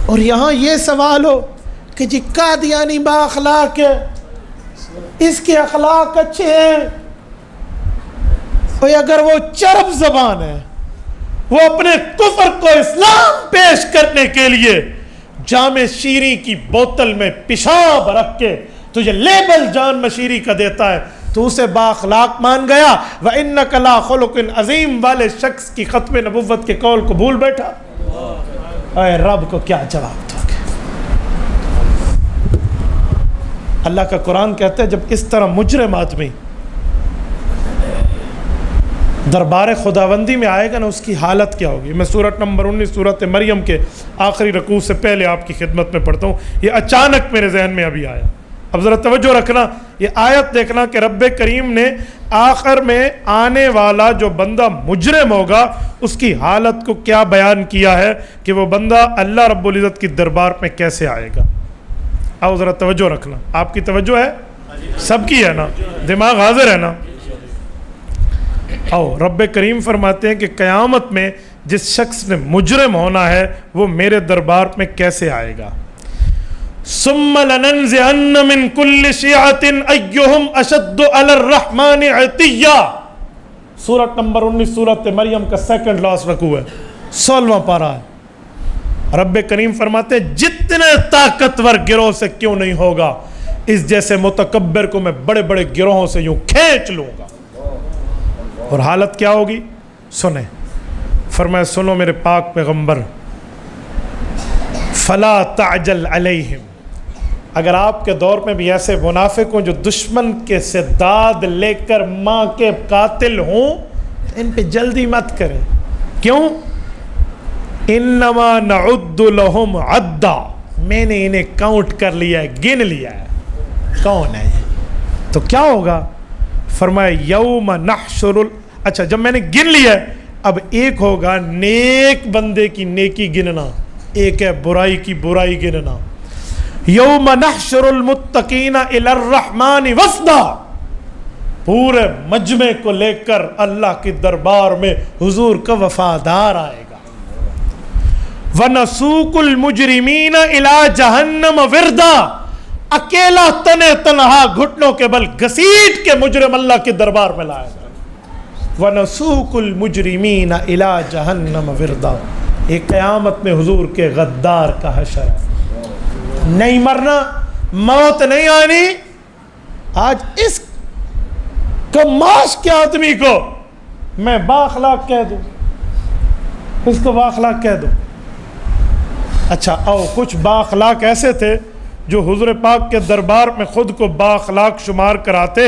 اور یہاں یہ سوال ہو کہ جی قادیانی با اخلاق ہے، اس کے اخلاق اچھے ہیں، اور اگر وہ چرب زبان ہے، وہ اپنے کفر کو اسلام پیش کرنے کے لیے جام شیریں کی بوتل میں پیشاب رکھ کے تجھے لیبل جان مشیری کا دیتا ہے، تو اسے با اخلاق مان گیا۔ وَإِنَّكَ لَا خُلُقٍ عَظِيمٍ والے شخص کی ختم نبوت کے قول کو بھول بیٹھا۔ اے رب کو کیا جواب دو گے؟ اللہ کا قرآن کہتا ہے جب اس طرح مجرم آدمی دربار خداوندی میں آئے گا نا، اس کی حالت کیا ہوگی۔ میں سورت نمبر 19 سورت مریم کے آخری رکوع سے پہلے آپ کی خدمت میں پڑھتا ہوں، یہ اچانک میرے ذہن میں ابھی آیا۔ اب ذرا توجہ رکھنا، یہ آیت دیکھنا کہ رب کریم نے آخر میں آنے والا جو بندہ مجرم ہوگا اس کی حالت کو کیا بیان کیا ہے، کہ وہ بندہ اللہ رب العزت کی دربار میں کیسے آئے گا۔ آؤ ذرا توجہ رکھنا، آپ کی توجہ ہے، سب کی ہے نا، دماغ حاضر ہے نا۔ آؤ، رب کریم فرماتے ہیں کہ قیامت میں جس شخص نے مجرم ہونا ہے وہ میرے دربار میں کیسے آئے گا۔ ثم لننزعن من كل شيعة ايهم اشد على الرحمن عتيا، سورت نمبر 19 سورت مریم کا سیکنڈ لاسٹ رکوع ہے، 16واں پارہ ہے۔ رب کریم فرماتے ہیں جتنے طاقتور گروہ سے کیوں نہیں ہوگا، اس جیسے متکبر کو میں بڑے بڑے گروہوں سے یوں کھینچ لوں گا۔ اور حالت کیا ہوگی سنیں، فرمایا سنو میرے پاک پیغمبر، فلا تعجل علیہم، اگر آپ کے دور میں بھی ایسے منافق ہوں جو دشمن کے سے داد لے کر ماں کے قاتل ہوں، ان پہ جلدی مت کریں۔ کیوں؟ انما نعد لہم عدا، میں نے انہیں کاؤنٹ کر لیا ہے، گن لیا ہے، کون ہے یہ؟ تو کیا ہوگا؟ فرمایا یوم نحشر اچھا جب میں نے گن لیا ہے، اب ایک ہوگا نیک بندے کی نیکی گننا، ایک ہے برائی کی برائی گننا۔ یوم نحشر المتقین الی الرحمن وفدا، پورے مجمع کو لے کر اللہ کی دربار میں حضور کا وفادار آئے گا۔ وَنَسُوقُ الْمُجْرِمِينَ إِلَىٰ جَهَنَّمَ وِرْدًا، اکیلا تنے تنہا گھٹنوں کے بل گھسیٹ کے مجرم اللہ کے دربار میں لائے گا۔ وَنَسُوقُ الْمُجْرِمِينَ إِلَىٰ جَهَنَّمَ وِرْدًا، یہ قیامت میں حضور کے غدار کا حشر ہے۔ نہیں مرنا، موت نہیں آنی۔ آج اس کماش کے آدمی کو میں با اخلاق کہہ دوں، اس کو با اخلاق کہہ دوں۔ اچھا آؤ، کچھ با اخلاق ایسے تھے جو حضور پاک کے دربار میں خود کو با اخلاق شمار کراتے،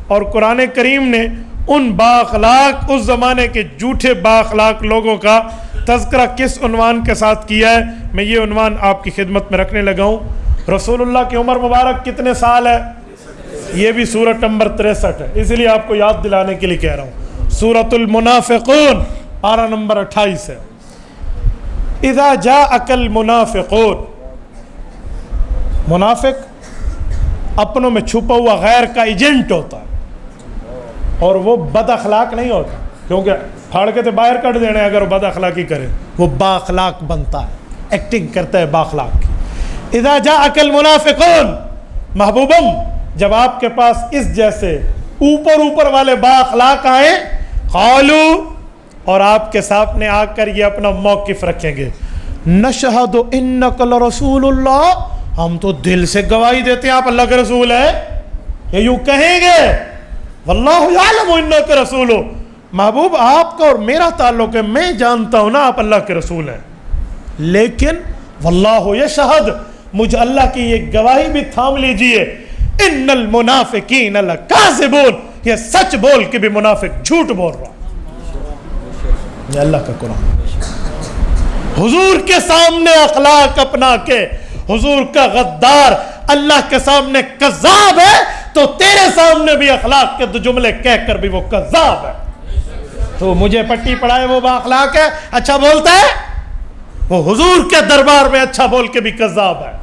اور قرآن کریم نے ان با اخلاق اس زمانے کے جھوٹے با اخلاق لوگوں کا تذکرہ کس عنوان کے ساتھ کیا ہے، میں یہ عنوان آپ کی خدمت میں رکھنے لگا ہوں۔ رسول اللہ کی عمر مبارک کتنے سال ہے؟ یہ بھی سورت نمبر 63 ہے، اس لیے آپ کو یاد دلانے کے لیے کہہ رہا ہوں۔ سورت المنافقون پارہ نمبر 28 ہے۔ اذا جاءک المنافقون، منافق اپنوں میں چھپا ہوا غیر کا ایجنٹ ہوتا ہے، اور وہ بد اخلاق نہیں ہوتا، کیونکہ پھاڑ کے تو باہر کٹ دینے اگر وہ بد اخلاقی کرے، وہ با اخلاق بنتا ہے۔ ایکٹنگ کرتا ہے باخلاق کی. اذا جاءک المنافقون، محبوبم جب آپ کے پاس اس جیسے اوپر والے باخلاق آئیں، قالوا اور آپ کے سامنے آ کر یہ اپنا موقف رکھیں گے، نشہد انک لرسول اللہ، ہم تو دل سے گواہی دیتے ہیں آپ اللہ کے رسول ہیں. یہ یوں کہیں گے واللہ یعلم انک رسول. محبوب آپ کا اور میرا تعلق ہے، میں جانتا ہوں نا آپ اللہ کے رسول ہیں، لیکن واللہ یشہد، مجھے اللہ کی یہ گواہی بھی تھام لیجئے، ان المنافقین لکاذبون، یہ سچ بول کے بھی منافق جھوٹ بول رہا. یہ اللہ کا قرآن. حضور کے سامنے اخلاق اپنا کے حضور کا غدار اللہ کے سامنے کذاب ہے، تو تیرے سامنے بھی اخلاق کے دو جملے کہہ کر بھی وہ کذاب ہے. تو مجھے پٹی پڑھائے وہ با اخلاق ہے، اچھا بولتا ہے، وہ حضور کے دربار میں اچھا بول کے بھی کذاب ہے.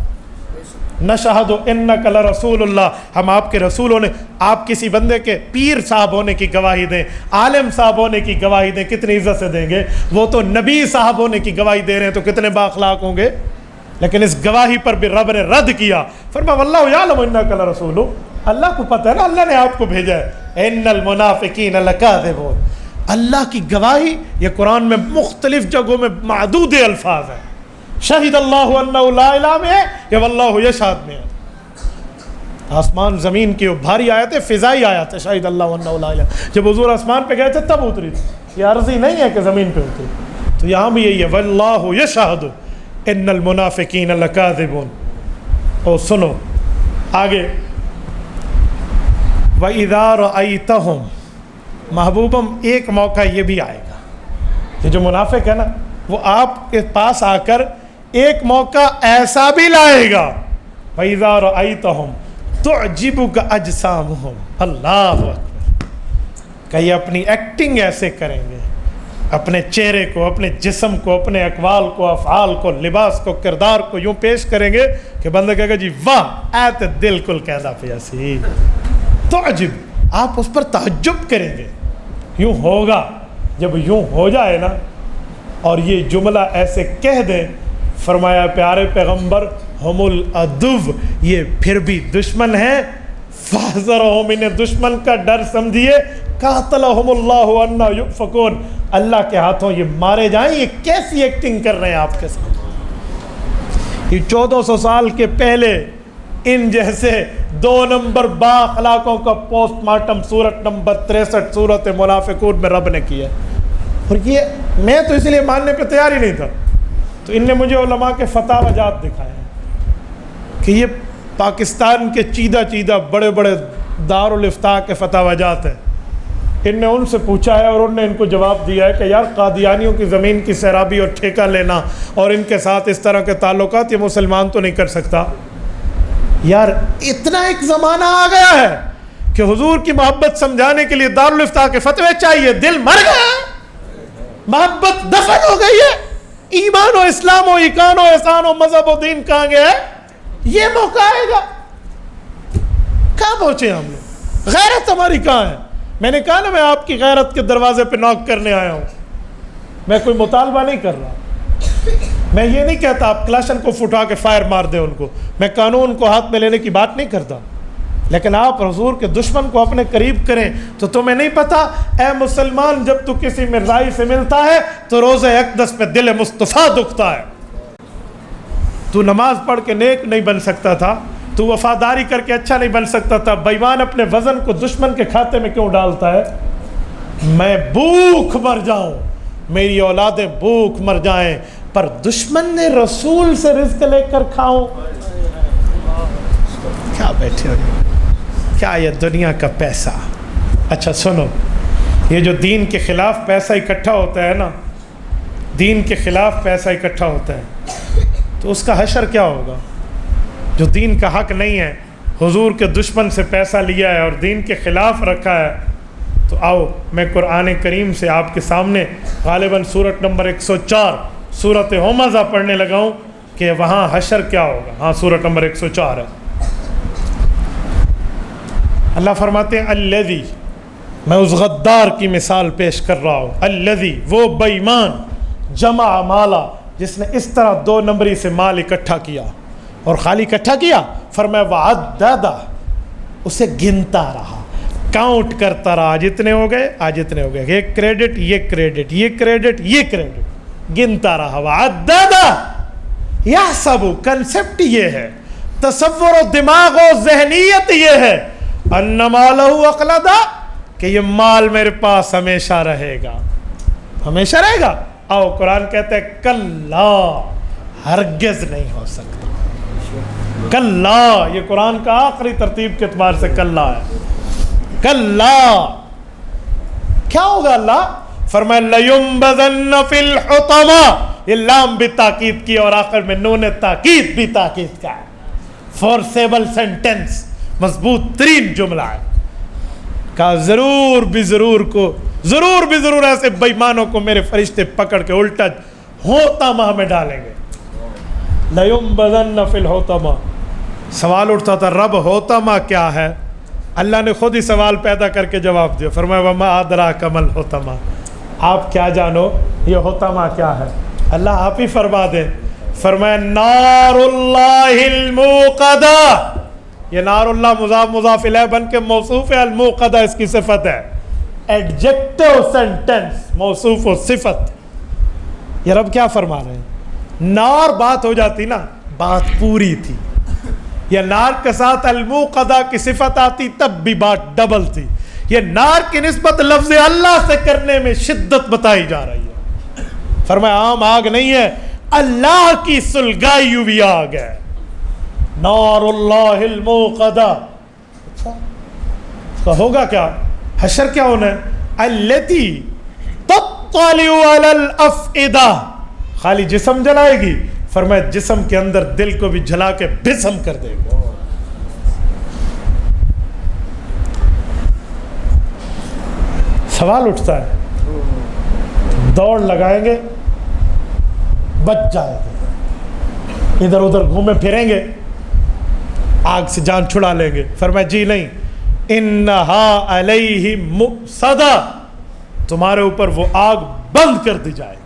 نشہد انک لرسول اللہ، ہم آپ کے رسول ہونے، آپ کسی بندے کے پیر صاحب ہونے کی گواہی دیں، عالم صاحب ہونے کی گواہی دیں، کتنی عزت سے دیں گے. وہ تو نبی صاحب ہونے کی گواہی دے رہے ہیں تو کتنے بااخلاق ہوں گے. لیکن اس گواہی پر بھی رب نے رد کیا، فرمایا واللہ یعلم انک لرسول، اللہ کو پتہ ہے نا اللہ نے آپ کو بھیجا ہے. ان المنافقین لکاذبون، اللہ کی گواہی یہ قرآن میں مختلف جگہوں میں معدود الفاظ ہیں. شہید اللہ انہ لا الہ میں ہے، یہ واللہ یشہد میں ہے. آسمان زمین کی وہ بھاری آیت ہے، فضائی آیت ہے، شہید اللہ انہ لا الہ. جب حضور آسمان پہ گئے تھے تب اتری تھی، یہ عرضی نہیں ہے کہ زمین پہ اتری. تو یہاں بھی یہی ہے، واللہ یشہد ان المنافقین لکاذبون. اور سنو آگے، وَإِذَا رَأَيْتَهُمْ، محبوبم ایک موقع یہ بھی آئے گا، یہ جو منافق ہے نا وہ آپ کے پاس آ کر ایک موقع ایسا بھی لائے گا، وَإِذَا رَأَيْتَهُمْ تُعْجِبُكَ أَجْسَامُهُمْ، اللہ اکبر، کہ یہ اپنی ایکٹنگ ایسے کریں گے، اپنے چہرے کو، اپنے جسم کو، اپنے اقوال کو، افعال کو، لباس کو، کردار کو یوں پیش کریں گے کہ بندہ کہے گا جی واہ ایت دل کل کہدا پیاسی. تعجب، آپ اس پر تعجب کریں گے. یوں ہوگا، جب یوں ہو جائے نا اور یہ جملہ ایسے کہہ دیں، فرمایا پیارے پیغمبر ہم العدو، یہ پھر بھی دشمن ہیں، فاحذرہم، انہیں دشمن کا ڈر سمجھیے، قاتلہم اللہ انا یؤفکون، اللہ کے ہاتھوں یہ مارے جائیں. یہ کیسی ایکٹنگ کر رہے ہیں آپ کے ساتھ. یہ 1400 سال کے پہلے ان جیسے 2 نمبر با اخلاقوں کا پوسٹ مارٹم سورت نمبر 63 سورت منافقون میں رب نے کیا. اور یہ میں تو اس لیے ماننے پہ تیار ہی نہیں تھا، تو ان نے مجھے علماء کے فتاوی جات دکھائے ہیں کہ یہ پاکستان کے چیدہ بڑے بڑے دارالافتاء کے فتاوی جات ہیں. ان نے ان سے پوچھا ہے اور ان نے ان کو جواب دیا ہے کہ یار قادیانیوں کی زمین کی سیرابی اور ٹھیکہ لینا اور ان کے ساتھ اس طرح کے تعلقات یہ مسلمان تو نہیں کر سکتا. یار اتنا ایک زمانہ آ گیا ہے کہ حضور کی محبت سمجھانے کے لیے دارالافتاء کے فتوے چاہیے. دل مر گیا، محبت دفن ہو گئی ہے، ایمان و اسلام و ایقان و احسان و مذہب و دین کہاں گیا ہے. یہ موقع آئے گا، کہاں پہنچے ہم لوگ؟ غیرت ہماری کہاں ہے؟ میں نے کہا نا میں آپ کی غیرت کے دروازے پہ نوک کرنے آیا ہوں. میں کوئی مطالبہ نہیں کر رہا، میں یہ نہیں کہتا آپ کلاشن کو اٹھا کے فائر مار دیں ان کو، میں قانون کو ہاتھ میں لینے کی بات نہیں کرتا. لیکن آپ حضور کے دشمن کو اپنے قریب کریں تو تمہیں نہیں پتا اے مسلمان، جب تو کسی مرزائی سے ملتا ہے تو روزہ اقدس پہ دل مصطفیٰ دکھتا ہے. تو نماز پڑھ کے نیک نہیں بن سکتا تھا، تو وفاداری کر کے اچھا نہیں بن سکتا تھا. بے ایمان اپنے وزن کو دشمن کے کھاتے میں کیوں ڈالتا ہے؟ میں بھوک مر جاؤں، میری اولادیں بھوک مر جائیں، پر دشمن نے رسول سے رزق لے کر کھاؤں. کیا بیٹھے ہو، کیا یہ دنیا کا پیسہ. اچھا سنو، یہ جو دین کے خلاف پیسہ اکٹھا ہوتا ہے نا، دین کے خلاف پیسہ اکٹھا ہوتا ہے تو اس کا حشر کیا ہوگا؟ جو دین کا حق نہیں ہے، حضور کے دشمن سے پیسہ لیا ہے اور دین کے خلاف رکھا ہے، تو آؤ میں قرآن کریم سے آپ کے سامنے غالباً سورت نمبر 104 سورت ہمزہ پڑھنے لگا ہوں کہ وہاں حشر کیا ہوگا. ہاں سورت نمبر 104 ہے. اللہ فرماتے ہیں الذی، میں اس غدار کی مثال پیش کر رہا ہوں، الذی وہ بے ایمان، جمع مالا جس نے اس طرح 2 نمبری سے مال اکٹھا کیا اور خالی اکٹھا کیا، فرمایا وعددہ، اسے گنتا رہا، کاؤنٹ کرتا رہا، جتنے ہو گئے آج اتنے ہو گئے، یہ کریڈٹ یہ کریڈٹ یہ کریڈٹ یہ کریڈٹ، گنتا رہا، وعددہ۔ یحسب، کنسپٹ یہ ہے، تصور و دماغ و ذہنیت یہ ہے، ان مالہ اخلدہ، کہ یہ مال میرے پاس ہمیشہ رہے گا، ہمیشہ رہے گا۔ آؤ قرآن کہتا ہے کلا، ہرگز نہیں ہو سکتا، کلا، یہ قرآن کا آخری ترتیب کے اعتبار سے کلا ہے، کلا۔ کیا ہوگا اللہ؟ فرمایا لیمبذن فی الحطمہ، یہ لام بھی تاکید کی اور آخر میں نون تاکید بھی تاکید کا ہے، فورسیبل سینٹنس، مضبوط ترین جملہ ہے، کہا ضرور بھی ضرور ایسے بےایمانوں کو میرے فرشتے پکڑ کے الٹا ہوتامہ میں ڈالیں گے۔ لیمبذن فی الحطمہ، سوال اٹھتا تھا رب ہوتامہ کیا ہے؟ اللہ نے خود ہی سوال پیدا کر کے جواب دیا، فرمایا وما ادراک ما الحطمہ، آپ کیا جانو یہ ہوتامہ کیا ہے؟ اللہ آپ ہی فرما دیں۔ فرمایا نار اللہ الموقدہ، یہ نار اللہ مضاف مضاف الیہ بن کے موصوف ہے، الموقدہ اس کی صفت ہے، ایڈجیکٹو سینٹنس، موصوف و صفت۔ یہ رب کیا فرما رہے ہیں؟ نار بات ہو جاتی نا، بات پوری تھی، یہ نار کے ساتھ الموقدہ کی صفت آتی تب بھی بات ڈبل تھی۔ یہ نار کی نسبت لفظ اللہ سے کرنے میں شدت بتائی جا رہی ہے۔ فرمایا عام آگ نہیں ہے، اللہ کی سلگائی ہوئی آگ ہے، نار اللہ الموقدہ۔ تو ہوگا کیا؟ حشر کیا ہونا ہے؟ التی تطلع علی الافئدہ، خالی جسم جلائے گی؟ فرمایا جسم کے اندر دل کو بھی جلا کے بھسم کر دے گا۔ سوال اٹھتا ہے، دوڑ لگائیں گے بچ جائیں گے، ادھر ادھر گھومے پھریں گے آگ سے جان چھڑا لیں گے؟ فرمایا جی نہیں، انہا علیہ مؤصدہ، تمہارے اوپر وہ آگ بند کر دی جائے گی۔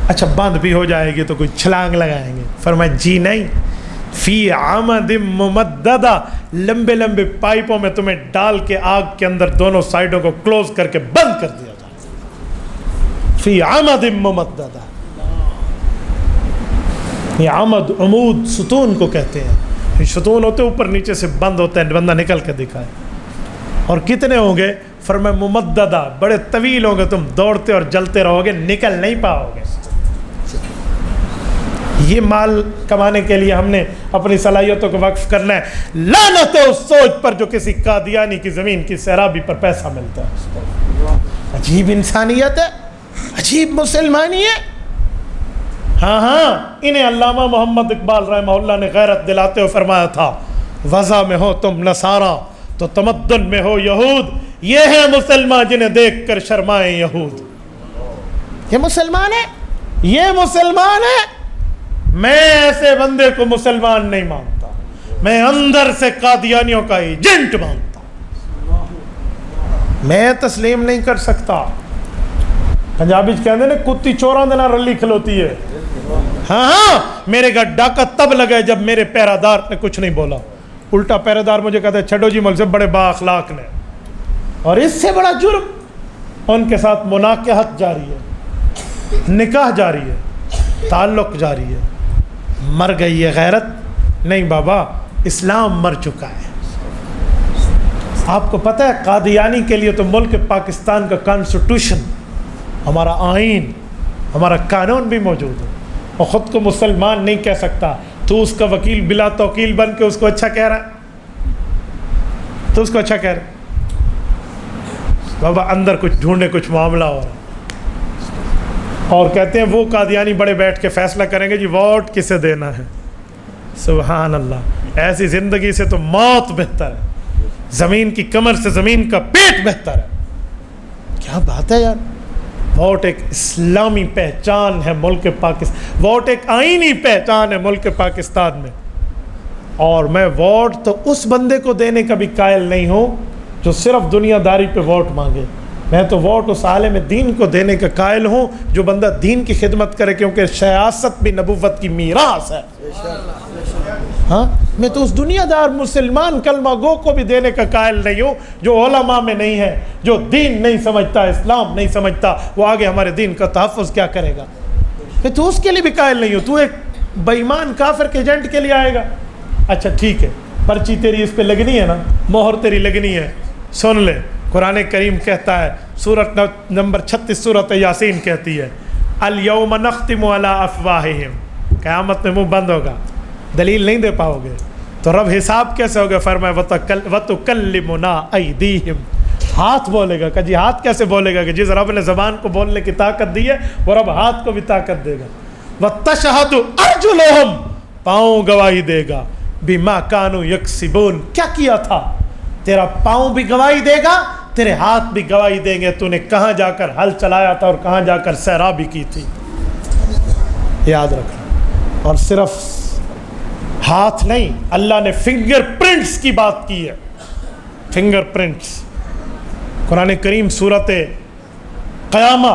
اچھا بند بھی ہو جائے گی تو کوئی چھلانگ لگائیں گے؟ فرمایا جی نہیں، فی عمد ممددہ، لمبے لمبے پائپوں میں تمہیں ڈال کے آگ کے اندر دونوں سائڈوں کو کلوز کر کے بند کر دیا جائے، فی عمد ممددہ۔ یہ عمد عمود ستون کو کہتے ہیں، ستون ہوتے اوپر نیچے سے بند ہوتے ہیں، بندہ نکل کے دکھائے۔ اور کتنے ہوں گے؟ فرمایا ممددہ، بڑے طویل ہوں گے، تم دوڑتے اور جلتے رہو گے، نکل نہیں پاؤ گے۔ یہ مال کمانے کے لیے ہم نے اپنی صلاحیتوں کو وقف کرنا ہے۔ لعنت ہے اس سوچ پر جو کسی قادیانی کی زمین کی سیرابی پر پیسہ ملتا ہے۔ عجیب انسانیت ہے، عجیب مسلمانی ہے۔ ہاں انہیں علامہ محمد اقبال رحمہ اللہ نے غیرت دلاتے ہوئے فرمایا تھا، وضع میں ہو تم نصارہ تو تمدن میں ہو یہود، یہ ہے مسلمان جنہیں دیکھ کر شرمائیں یہود۔ یہ مسلمان ہے، یہ مسلمان ہے۔ میں ایسے بندے کو مسلمان نہیں مانتا، میں اندر سے قادیانیوں کا ایجنٹ مانتا، میں تسلیم نہیں کر سکتا۔ پنجابی کہتے ہیں کتی چوراں دے نال رلی کھلوتی ہے۔ ہاں میرے گھر ڈاکہ تب لگا جب میرے پہرہ دار نے کچھ نہیں بولا، الٹا پہرہ دار مجھے کہتا ہے چھڈو جی مول سے بڑے با اخلاق نے، اور اس سے بڑا جرم ان کے ساتھ مناکحت جاری ہے، نکاح جاری ہے، تعلق جاری ہے۔ مر گئی ہے غیرت؟ نہیں بابا، اسلام مر چکا ہے۔ آپ کو پتہ ہے قادیانی کے لیے تو ملک پاکستان کا کانسٹیٹیوشن، ہمارا آئین، ہمارا قانون بھی موجود ہے، اور خود کو مسلمان نہیں کہہ سکتا، تو اس کا وکیل بلا توکیل بن کے اس کو اچھا کہہ رہا ہے، تو اس کو اچھا کہہ رہا ہے۔ بابا اندر کچھ ڈھونڈے، کچھ معاملہ ہو رہا ہے، اور کہتے ہیں وہ قادیانی بڑے بیٹھ کے فیصلہ کریں گے جی ووٹ کسے دینا ہے۔ سبحان اللہ، ایسی زندگی سے تو موت بہتر ہے، زمین کی کمر سے زمین کا پیٹ بہتر ہے۔ کیا بات ہے یار، ووٹ ایک اسلامی پہچان ہے ملک پاکستان، ووٹ ایک آئینی پہچان ہے ملک پاکستان میں، اور میں ووٹ تو اس بندے کو دینے کا بھی قائل نہیں ہوں جو صرف دنیا داری پہ ووٹ مانگے، میں تو ووٹ اس عالم دین کو دینے کا قائل ہوں جو بندہ دین کی خدمت کرے، کیونکہ سیاست بھی نبوت کی میراث ہے۔ ہاں، میں تو اس دنیا دار مسلمان کلمہ گو کو بھی دینے کا قائل نہیں ہوں جو علماء میں نہیں ہے، جو دین نہیں سمجھتا، اسلام نہیں سمجھتا، وہ آگے ہمارے دین کا تحفظ کیا کرے گا؟ میں تو اس کے لیے بھی قائل نہیں ہوں۔ تو ایک بے ایمان کافر کے ایجنٹ کے لیے آئے گا، اچھا ٹھیک ہے، پرچی تیری اس پہ لگنی ہے نا، مہر تیری لگنی ہے، سن لے، قرآن کریم کہتا ہے، سورت نمبر 36 سورت یاسین کہتی ہے، الیوم نختم علی افواہہم، قیامت میں منہ بند ہوگا، دلیل نہیں دے پاؤ گے، تو رب حساب کیسے ہوگا؟ فرمایا وتکلمنا ایدیہم، ہاتھ بولے گا۔ کہ جی ہاتھ کیسے بولے گا؟ کہ جس رب نے زبان کو بولنے کی طاقت دی ہے وہ رب ہاتھ کو بھی طاقت دے گا۔ وتشہد ارجلہم، پاؤں گواہی دے گا، بما کانوا یکسبون، کیا کیا تھا؟ تیرا پاؤں بھی گواہی دے گا، تیرے ہاتھ بھی گواہی دیں گے، تو نے کہاں جا کر ہل چلایا تھا اور کہاں جا کر سیرابی کی تھی۔ یاد رکھنا۔ اور صرف ہاتھ نہیں، اللہ نے فنگر پرنٹس کی بات کی ہے، فنگر پرنٹس۔ قرآن کریم سورت قیامہ،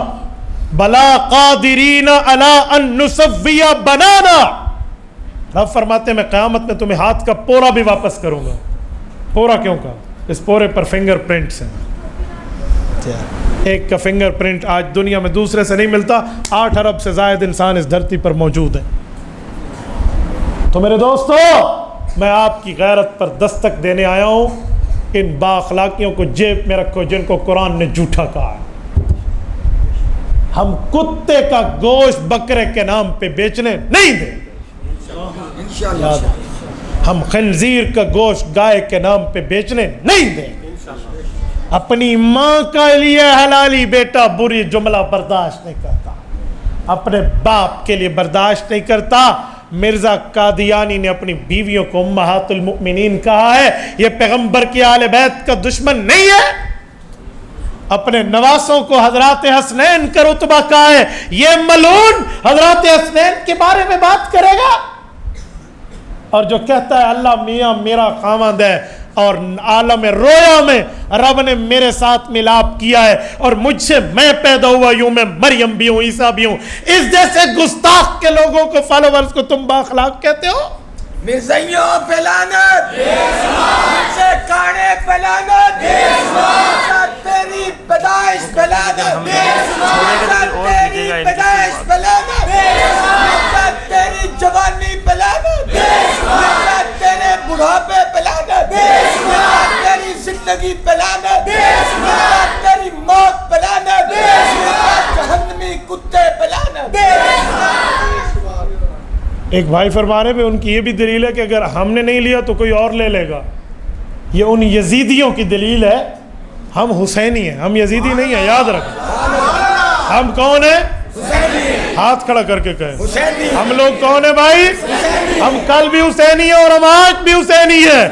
بلا قادرین علی ان نسوی بنانا، رب فرماتے ہیں میں قیامت میں تمہیں ہاتھ کا پورا بھی واپس کروں گا۔ پورا کیوں کا؟ اس پورے پر فنگر پرنٹس ہیں۔ ایک کا فنگر پرنٹ آج دنیا میں دوسرے سے نہیں ملتا، 8 ارب سے زائد انسان اس دھرتی پر موجود ہیں۔ تو میرے دوستو، میں آپ کی غیرت پر دستک دینے آیا ہوں۔ ان با اخلاقیوں کو جیب میں رکھو جن کو قرآن نے جھوٹا کہا ہے۔ ہم کتے کا گوشت بکرے کے نام پہ بیچنے نہیں دیں، ہم خنزیر کا گوشت گائے کے نام پہ بیچنے نہیں دیں۔ اپنی ماں کے لیے حلالی بیٹا بری جملہ برداشت نہیں کرتا، اپنے باپ کے لیے برداشت نہیں کرتا۔ مرزا قادیانی نے اپنی بیویوں کو امہات المؤمنین کہا ہے، یہ پیغمبر کی آل بیت کا دشمن نہیں ہے۔ اپنے نواسوں کو حضرات حسنین کا رتبہ کہا ہے، یہ ملعون حضرات حسنین کے بارے میں بات کرے گا۔ اور جو کہتا ہے اللہ میاں میرا خاوند ہے اور عالم رویا میں رب نے میرے ساتھ ملاپ کیا ہے اور مجھ سے میں پیدا ہوا یوں، میں مریم بھی ہوں، عیسیٰ بھی ہوں، اس جیسے گستاخ کے لوگوں کو، فالوورز کو تم با اخلاق کہتے ہو؟ مرزائیوں پہ لعنت، مرزے کانے پہ لعنت، مرزا تیری پیدائش پہ لعنت، مرزا تیری پیدائش پہ لعنت، مرزا تیری جوانی پہ لعنت، مرزا تیرے بڑھاپے پہ لعنت، مرزا تیری زندگی پہ لعنت، مرزا تیری موت پہ لعنت، مرزا جہنمی کتے پہ لعنت۔ ایک بھائی فرما رہے ہیں ان کی یہ بھی دلیل ہے کہ اگر ہم نے نہیں لیا تو کوئی اور لے لے گا۔ یہ ان یزیدیوں کی دلیل ہے، ہم حسینی ہیں، ہم یزیدی نہیں ہیں، یاد رکھیں۔ ہم کون ہیں؟ ہاتھ کھڑا کر کے کہیں ہم لوگ کون ہیں بھائی؟ ہم کل بھی حسینی ہیں اور ہم آج بھی حسینی ہیں۔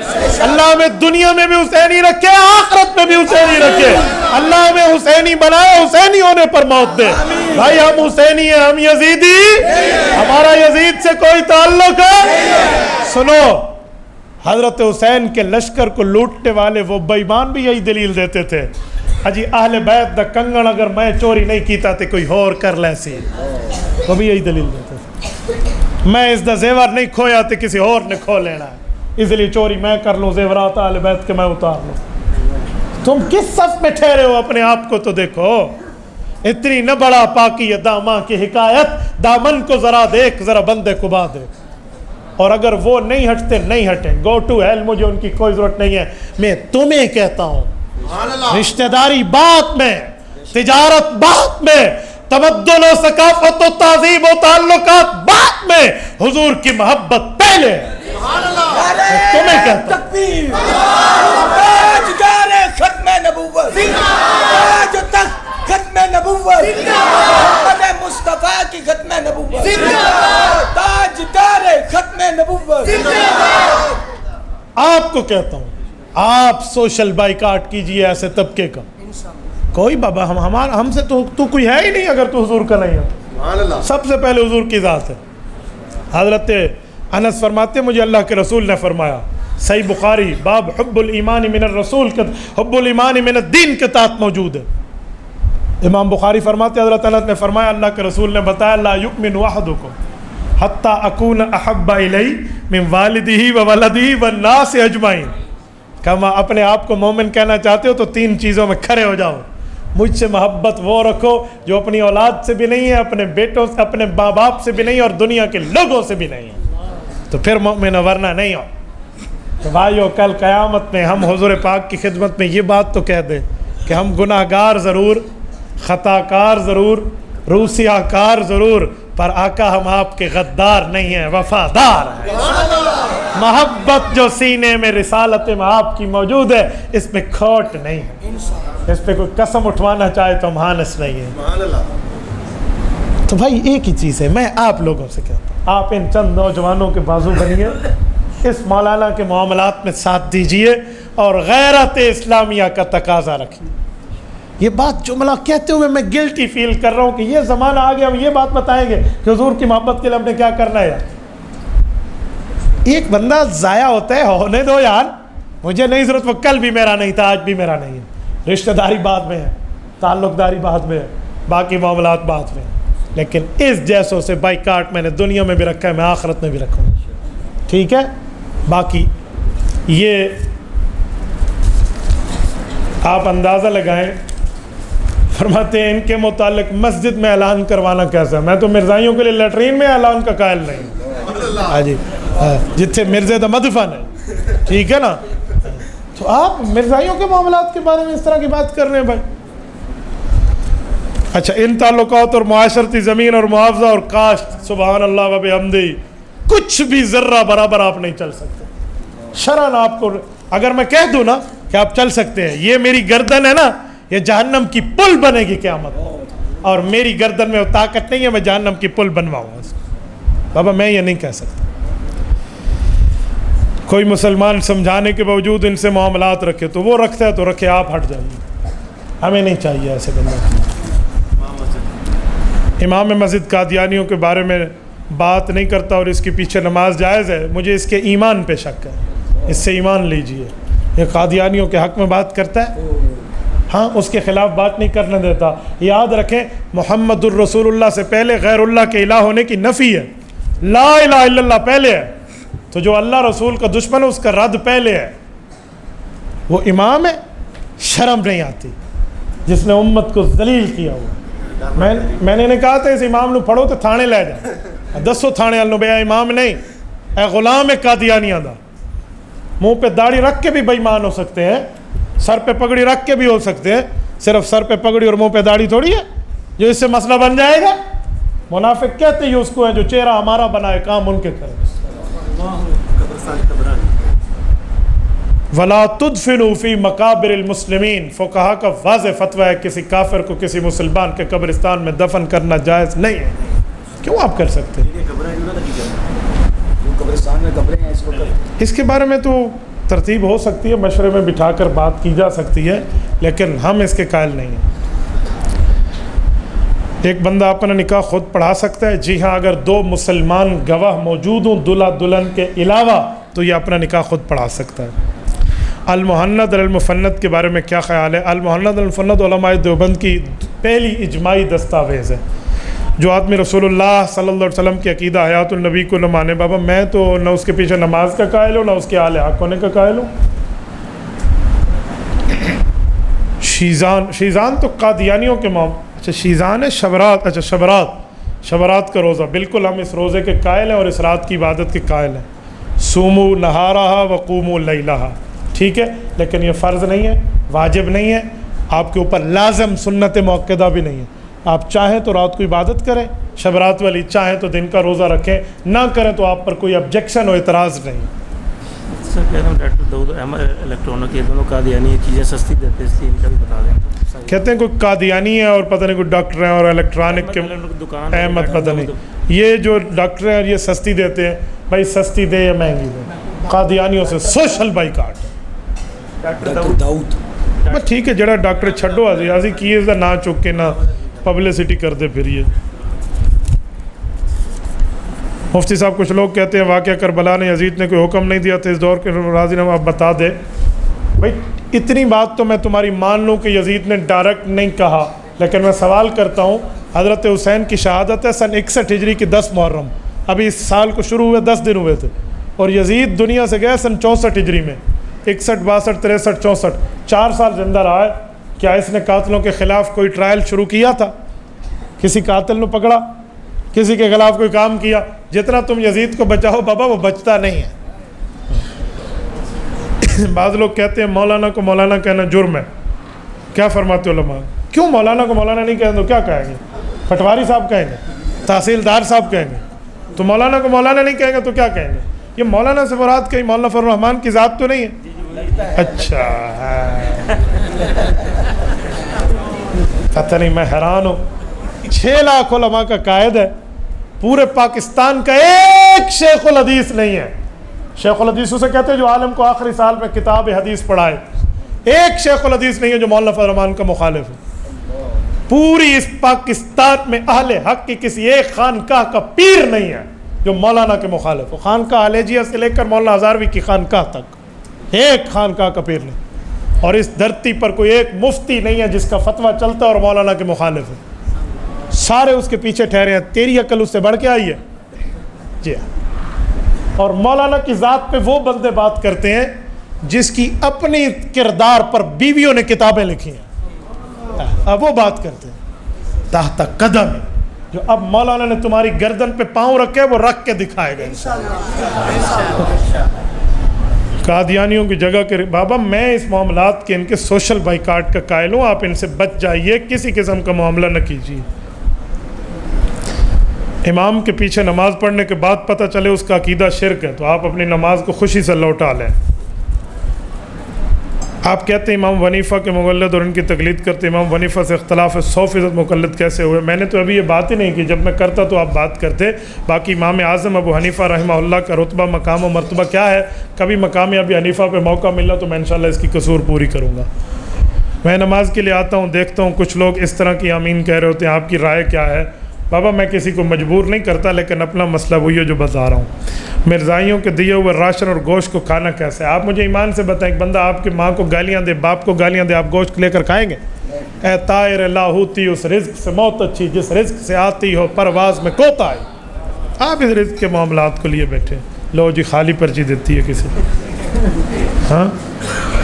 اللہ ہمیں دنیا میں بھی حسینی رکھے، آخرت میں بھی حسینی رکھے۔ اللہ ہمیں حسینی بنائے، حسینی ہونے پر موت دے۔ بھائی ہم حسینی ہیں، ہم یزیدی، ہمارا یزید سے کوئی تعلق ہے؟ سنو، حضرت حسین کے لشکر کو لوٹنے والے وہ بے ایمان بھی یہی دلیل دیتے تھے، جی اہل بیت دا کنگن اگر میں چوری نہیں کیتا تے کوئی اور کر لے سی، وہ بھی یہی دلیل دیتے تھے۔ میں اس دا زیور نہیں کھویا تے کسی اور نے کھو لینا ہے، اس لیے چوری میں کر لوں، زیورات اہل بیت کے میں اتار لوں۔ تم کس صف میں ٹھہرے ہو؟ اپنے آپ کو تو دیکھو۔ اتنی نہ بڑا پاکی داماں کی حکایت، دامن کو ذرا دیکھ، ذرا بندے کو با دیکھ۔ اور اگر وہ نہیں ہٹتے نہیں ہٹیں، گو ٹو ہیل، مجھے ان کی کوئی ضرورت نہیں ہے۔ میں تمہیں کہتا ہوں، رشتہ داری بات میں، تجارت بات میں، تمدن و ثقافت و تہذیب و تعلقات بات میں، حضور کی محبت پہلے ہے۔ تمہیں کہتا ہوں، تاجدار ختم نبوت، تاج و تخت ختم نبوت، محمد مصطفیٰ کی ختم نبوت، تاجدار ختم نبوت۔ آپ کو کہتا ہوں، آپ سوشل بائیکاٹ کیجئے ایسے طبقے کا، کوئی بابا ہم سے تو کوئی ہے ہی نہیں اگر تو حضور کا نہیں ہے۔ سب سے پہلے حضور کی ذات ہے۔ حضرت انس فرماتے ہیں مجھے اللہ کے رسول نے فرمایا، صحیح بخاری باب حب الایمان من الرسول، حب الایمان من الدین کے تحت موجود ہے۔ امام بخاری فرماتے ہیں حضرت انس نے فرمایا اللہ کے رسول نے بتایا لا یؤمن احدکم حتی اکون احب الی من والدہ و ولدہ والناس اجمعین، کہ ہم اپنے آپ کو مومن کہنا چاہتے ہو تو 3 چیزوں میں کھڑے ہو جاؤ. مجھ سے محبت وہ رکھو جو اپنی اولاد سے بھی نہیں ہے، اپنے بیٹوں سے، اپنے ماں باپ سے بھی نہیں اور دنیا کے لوگوں سے بھی نہیں ہے، تو پھر مومن، ورنہ نہیں ہو. تو بھائیو کل قیامت میں ہم حضور پاک کی خدمت میں یہ بات تو کہہ دیں کہ ہم گناہ گار ضرور، خطا کار ضرور، روسیہ کار ضرور، پر آقا ہم آپ کے غدار نہیں ہیں، وفادار ہیں. محبت جو سینے میں رسالت میں آپ کی موجود ہے اس میں کھوٹ نہیں ہے، اس پہ کوئی قسم اٹھوانا چاہے تو ہم ہانس نہیں ہیں. تو بھائی ایک ہی چیز ہے، میں آپ لوگوں سے کہتا ہوں، آپ ان چند نوجوانوں کے بازو بنیے، اس مولانا کے معاملات میں ساتھ دیجئے اور غیرت اسلامیہ کا تقاضا رکھیے. یہ بات جملہ کہتے ہوئے میں گلٹی فیل کر رہا ہوں کہ یہ زمانہ آ گیا، ہم یہ بات بتائیں گے کہ حضور کی محبت کے لیے ہم نے کیا کرنا ہے. ایک بندہ ضائع ہوتا ہے، ہونے دو یار، مجھے نہیں ضرورت، وہ کل بھی میرا نہیں تھا، آج بھی میرا نہیں ہے. رشتہ داری بعد میں ہے، تعلق داری بعد میں ہے، باقی معاملات بعد میں ہے، لیکن اس جیسوں سے بائیکاٹ میں نے دنیا میں بھی رکھا ہے، میں آخرت میں بھی رکھوں گا. ٹھیک ہے. باقی یہ آپ اندازہ لگائیں، فرماتے ہیں ان کے متعلق مسجد میں اعلان کروانا کیسا ہے. میں تو مرزائیوں کے لیے لیٹرین میں اعلان کا قائل نہیں. ہاں جی، جتھے مرزے دا مدفن ہے، ٹھیک ہے نا. تو آپ مرزائیوں کے معاملات کے بارے میں اس طرح کی بات کر رہے ہیں بھائی. اچھا، ان تعلقات اور معاشرتی زمین اور معاوضہ اور کاشت، سبحان اللہ و بحمدہ، کچھ بھی ذرہ برابر آپ نہیں چل سکتے. شرعاً آپ کو اگر میں کہہ دوں نا کہ آپ چل سکتے ہیں، یہ میری گردن ہے نا، یہ جہنم کی پل بنے گی قیامت، اور میری گردن میں وہ طاقت نہیں ہے میں جہنم کی پل بنواؤں گا. بابا میں یہ نہیں کہہ سکتا. کوئی مسلمان سمجھانے کے باوجود ان سے معاملات رکھے تو وہ رکھتا ہے تو رکھے، آپ ہٹ جائیے، ہمیں نہیں چاہیے ایسے بندہ. امام مسجد قادیانیوں کے بارے میں بات نہیں کرتا اور اس کے پیچھے نماز جائز ہے، مجھے اس کے ایمان پہ شک ہے، اس سے ایمان لیجئے. یہ قادیانیوں کے حق میں بات کرتا ہے، ہاں اس کے خلاف بات نہیں کرنے دیتا. یاد رکھیں محمد الرسول اللہ سے پہلے غیر اللہ کے الہ ہونے کی نفی ہے، لا الہ الا اللہ پہلے ہے. تو جو اللہ رسول کا دشمن ہے اس کا رد پہلے ہے. وہ امام ہے، شرم نہیں آتی جس نے امت کو ذلیل کیا ہوا. میں نے کہا تھا اس امام نو پڑھو تو تھانے لے جائے، دسو تھانے والوں بے امام نہیں، اے غلام ہے قادیانیاں دا. منہ پہ داڑھی رکھ کے بھی بے ایمان ہو سکتے ہیں، سر پہ پگڑی رکھ کے بھی ہو سکتے ہیں، صرف سر پہ پگڑی اور منہ پہ داڑھی تھوڑی ہے جو اس سے مسئلہ بن جائے گا. منافق کہتے ہی اس کو ہے جو چہرہ ہمارا بنائے کام ان کے کرے. ولا تدفنوا فی مقابر المسلمین، فقہا کا واضح فتویٰ ہے کسی کافر کو کسی مسلمان کے قبرستان میں دفن کرنا جائز نہیں ہے. کیوں آپ کر سکتے ہیں؟ اس کے بارے میں تو ترتیب ہو سکتی ہے، مشورے میں بٹھا کر بات کی جا سکتی ہے، لیکن ہم اس کے قائل نہیں ہیں. ایک بندہ اپنا نکاح خود پڑھا سکتا ہے؟ جی ہاں، اگر 2 مسلمان گواہ موجود ہوں دلہا دلہن کے علاوہ تو یہ اپنا نکاح خود پڑھا سکتا ہے. المحند المفند کے بارے میں کیا خیال ہے؟ المحند المفند علماء دیوبند کی پہلی اجماعی دستاویز ہے. جو آدمی رسول اللہ صلی اللہ علیہ وسلم کی عقیدہ حیات النبی کو نہ مانے، بابا میں تو نہ اس کے پیچھے نماز کا قائل ہوں نہ اس کے اہل حق ہونے کا قائل ہوں. شیزان تو قادیانیوں کے اچھا شیزان ہے، شبرات، اچھا شبرات کا روزہ، بالکل ہم اس روزے کے قائل ہیں اور اس رات کی عبادت کے قائل ہیں. سومو نہارہا وقومو لیلہا، ٹھیک ہے، لیکن یہ فرض نہیں ہے، واجب نہیں ہے، آپ کے اوپر لازم سنت موقدہ بھی نہیں ہے. آپ چاہیں تو رات کو عبادت کریں شبرات والی، چاہیں تو دن کا روزہ رکھیں، نہ کریں تو آپ پر کوئی آبجیکشن و اعتراض نہیں. سر کہہ رہا ہوں ڈاکٹر داؤد احمد الیکٹرانک، یہ دونوں قادیانی چیزیں سستی دیتے ہیں، اس لیے ان کا بھی بتا دیں. کہتے ہیں کوئی قادیانی ہے اور پتہ نہیں کوئی ڈاکٹر ہیں اور الیکٹرانک کے دکان احمد پتہ نہیں. یہ جو ڈاکٹر ہیں اور یہ سستی دیتے ہیں، بھائی سستی دے یا مہنگی دے، قادیانیوں سے سوشل بائیکاٹ. ڈاکٹر داؤد بس ٹھیک ہے، جڑا ڈاکٹر چھڈو ازی کی اس دا نہ چک کے نہ پبلسٹی کر دے. پھر یہ مفتی صاحب کچھ لوگ کہتے ہیں واقعہ کربلا نے یزید نے کوئی حکم نہیں دیا تھا اس دور کے راضی نام، آپ بتا دیں. بھائی اتنی بات تو میں تمہاری مان لوں کہ یزید نے ڈائریکٹ نہیں کہا لیکن میں سوال کرتا ہوں، حضرت حسین کی شہادت ہے سن 61 ہجری کی 10 محرم، ابھی اس سال کو شروع ہوئے 10 دن ہوئے تھے، اور یزید دنیا سے گئے سن 64 ہجری میں، 61 62 63 64 4 سال زندہ رہا ہے۔ کیا اس نے قاتلوں کے خلاف کوئی ٹرائل شروع کیا تھا؟ کسی قاتل نے پکڑا؟ کسی کے خلاف کوئی کام کیا؟ جتنا تم یزید کو بچاؤ بابا وہ بچتا نہیں ہے۔ بعض لوگ کہتے ہیں مولانا کو مولانا کہنا جرم ہے، کیا فرماتے علماء؟ کیوں مولانا کو مولانا نہیں کہیں تو کیا کہیں گے؟ پٹواری صاحب کہیں گے، تحصیلدار صاحب کہیں گے، تو مولانا کو مولانا نہیں کہیں گے تو کیا کہیں گے؟ یہ مولانا سے مراد کہیں مولانا فضل الرحمان کی ذات تو نہیں ہے؟ اچھا پتہ نہیں، میں حیران ہوں، 6 لاکھ علماء کا قائد ہے، پورے پاکستان کا ایک شیخ الحدیث نہیں ہے۔ شیخ الحدیث اسے کہتے ہیں جو عالم کو آخری سال میں کتاب حدیث پڑھائے، ایک شیخ الحدیث نہیں ہے جو مولانا فضل الرحمان کا مخالف ہے۔ پوری اس پاکستان میں اہل حق کی کسی ایک خانقاہ کا پیر نہیں ہے جو مولانا کے مخالف ہو۔ خانقاہ علیجیہ سے لے کر مولانا ہزاروی کی خانقاہ تک ایک خانقاہ کا پیر نہیں، اور اس دھرتی پر کوئی ایک مفتی نہیں ہے جس کا فتویٰ چلتا ہے اور مولانا کے مخالف ہے، سارے اس کے پیچھے ٹھہرے ہیں۔ تیری عقل اس سے بڑھ کے آئی ہے؟ جی ہاں۔ اور مولانا کی ذات پہ وہ بندے بات کرتے ہیں جس کی اپنی کردار پر بیویوں نے کتابیں لکھی ہیں، اب وہ بات کرتے ہیں تحت قدم، جو اب مولانا نے تمہاری گردن پہ پاؤں رکھے وہ رکھ کے دکھائے گا قادیانیوں کی جگہ کے۔ بابا میں اس معاملات کے ان کے سوشل بائیکاٹ کا قائل ہوں، آپ ان سے بچ جائیے، کسی قسم کا معاملہ نہ کیجیے۔ امام کے پیچھے نماز پڑھنے کے بعد پتہ چلے اس کا عقیدہ شرک ہے تو آپ اپنی نماز کو خوشی سے لوٹا لیں۔ آپ کہتے ہیں امام حنیفہ کے مقلد اور ان کی تقلید کرتے، امام حنیفہ سے اختلاف ہے، 100% مقلد کیسے ہوئے؟ میں نے تو ابھی یہ بات ہی نہیں کی، جب میں کرتا تو آپ بات کرتے۔ باقی امام اعظم ابو حنیفہ رحمہ اللہ کا رتبہ مقام و مرتبہ کیا ہے؟ کبھی مقام ابی حنیفہ پہ موقع ملا تو میں انشاءاللہ اس کی قصور پوری کروں گا۔ میں نماز کے لیے آتا ہوں، دیکھتا ہوں کچھ لوگ اس طرح کی آمین کہہ رہے ہوتے ہیں، آپ کی رائے کیا ہے؟ بابا میں کسی کو مجبور نہیں کرتا، لیکن اپنا مسئلہ وہی ہے جو بتا رہا ہوں۔ مرزائیوں کے دیے ہوئے راشن اور گوشت کو کھانا کیسے ہے؟ آپ مجھے ایمان سے بتائیں، ایک بندہ آپ کی ماں کو گالیاں دے، باپ کو گالیاں دے، آپ گوشت لے کر کھائیں گے؟ اے طائر لاہوتی، اس رزق سے موت اچھی جس رزق سے آتی ہو پرواز میں کوتا ہے۔ آپ اس رزق کے معاملات کو لیے بیٹھے، لو جی خالی پرچی دیتی ہے کسی، ہاں؟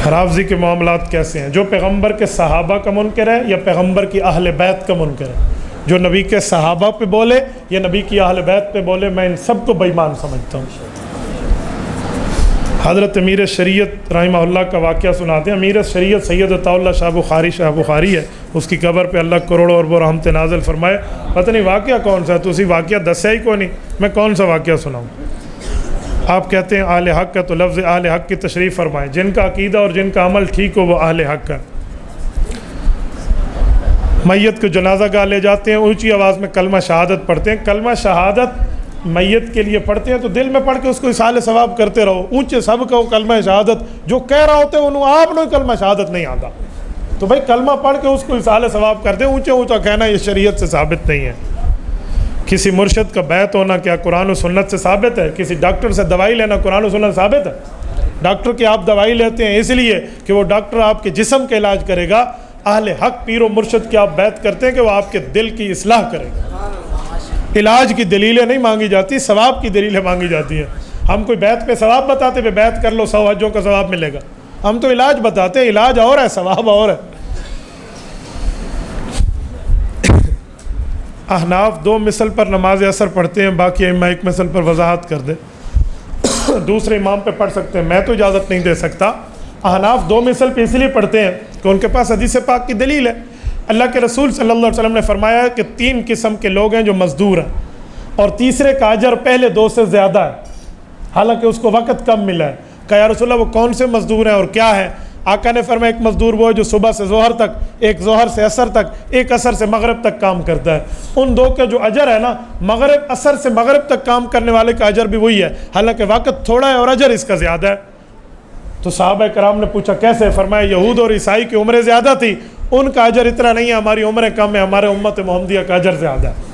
رافضی کے معاملات کیسے ہیں؟ جو پیغمبر کے صحابہ کا منکر ہے یا پیغمبر کی اہل بیت کا منکر ہے؟ جو نبی کے صحابہ پہ بولے یا نبی کی اہل بیت پہ بولے، میں ان سب کو بے ایمان سمجھتا ہوں۔ حضرت امیر شریعت رحمہ اللہ کا واقعہ سناتے ہیں۔ امیر شریعت سید عطا اللہ شاہ بخاری ہے، اس کی قبر پہ اللہ کروڑوں اربوں رحمت نازل فرمائے۔ پتہ نہیں واقعہ کون سا ہے، تو اسی واقعہ دسیا ہی کو نہیں، میں کون سا واقعہ سناؤں؟ آپ کہتے ہیں اہل حق کا، تو لفظ اہل حق کی تشریف فرمائیں، جن کا عقیدہ اور جن کا عمل ٹھیک ہو وہ اہل حق کا۔ میت کو جنازہ گاہ لے جاتے ہیں، اونچی آواز میں کلمہ شہادت پڑھتے ہیں۔ کلمہ شہادت میت کے لیے پڑھتے ہیں تو دل میں پڑھ کے اس کو اصال ثواب کرتے رہو، اونچے سب کہو کلمہ شہادت، جو کہہ رہا ہوتے ہیں انہوں آپ نے کلمہ شہادت نہیں آتا تو بھائی کلمہ پڑھ کے اس کو اصال ثواب کرتے ہیں، اونچا اونچا کہنا یہ شریعت سے ثابت نہیں ہے۔ کسی مرشد کا بیعت ہونا کیا قرآن و سنت سے ثابت ہے؟ کسی ڈاکٹر سے دوائی لینا قرآن و سنت ثابت ہے؟ ڈاکٹر کی آپ دوائی لیتے ہیں اس لیے کہ وہ ڈاکٹر آپ کے جسم کا علاج کرے گا، اہل حق پیر و مرشد کی آپ بیعت کرتے ہیں کہ وہ آپ کے دل کی اصلاح کرے گا۔ علاج کی دلیلیں نہیں مانگی جاتی، ثواب کی دلیلیں مانگی جاتی ہیں۔ ہم کوئی بیعت پہ ثواب بتاتے پہ بیعت کر لو 100 حجوں کا ثواب ملے گا، ہم تو علاج بتاتے ہیں، علاج اور ہے ثواب اور ہے۔ احناف 2 مثل پر نماز اثر پڑھتے ہیں، باقی ائمہ 1 مثل پر وضاحت کر دے۔ دوسرے امام پہ پڑھ سکتے ہیں، میں تو اجازت نہیں دے سکتا۔ احناف 2 مثل پہ اس لیے پڑھتے ہیں کہ ان کے پاس حدیث پاک کی دلیل ہے۔ اللہ کے رسول صلی اللہ علیہ وسلم نے فرمایا کہ 3 قسم کے لوگ ہیں جو مزدور ہیں، اور تیسرے کا اجر پہلے 2 سے زیادہ ہے، حالانکہ اس کو وقت کم ملا ہے۔ کہا یا رسول اللہ وہ کون سے مزدور ہیں اور کیا ہے؟ آقا نے فرمایا ایک مزدور وہ ہے جو صبح سے ظہر تک، ایک ظہر سے عصر تک، ایک عصر سے مغرب تک کام کرتا ہے۔ ان 2 کا جو اجر ہے نا، مغرب عصر سے مغرب تک کام کرنے والے کا اجر بھی وہی ہے، حالانکہ وقت تھوڑا ہے اور اجر اس کا زیادہ ہے۔ تو صحابہ کرام نے پوچھا کیسے؟ فرمایا یہود اور عیسائی کی عمریں زیادہ تھی، ان کا اجر اتنا نہیں ہے، ہماری عمریں کم ہیں، ہمارے امت محمدیہ کا اجر زیادہ ہے۔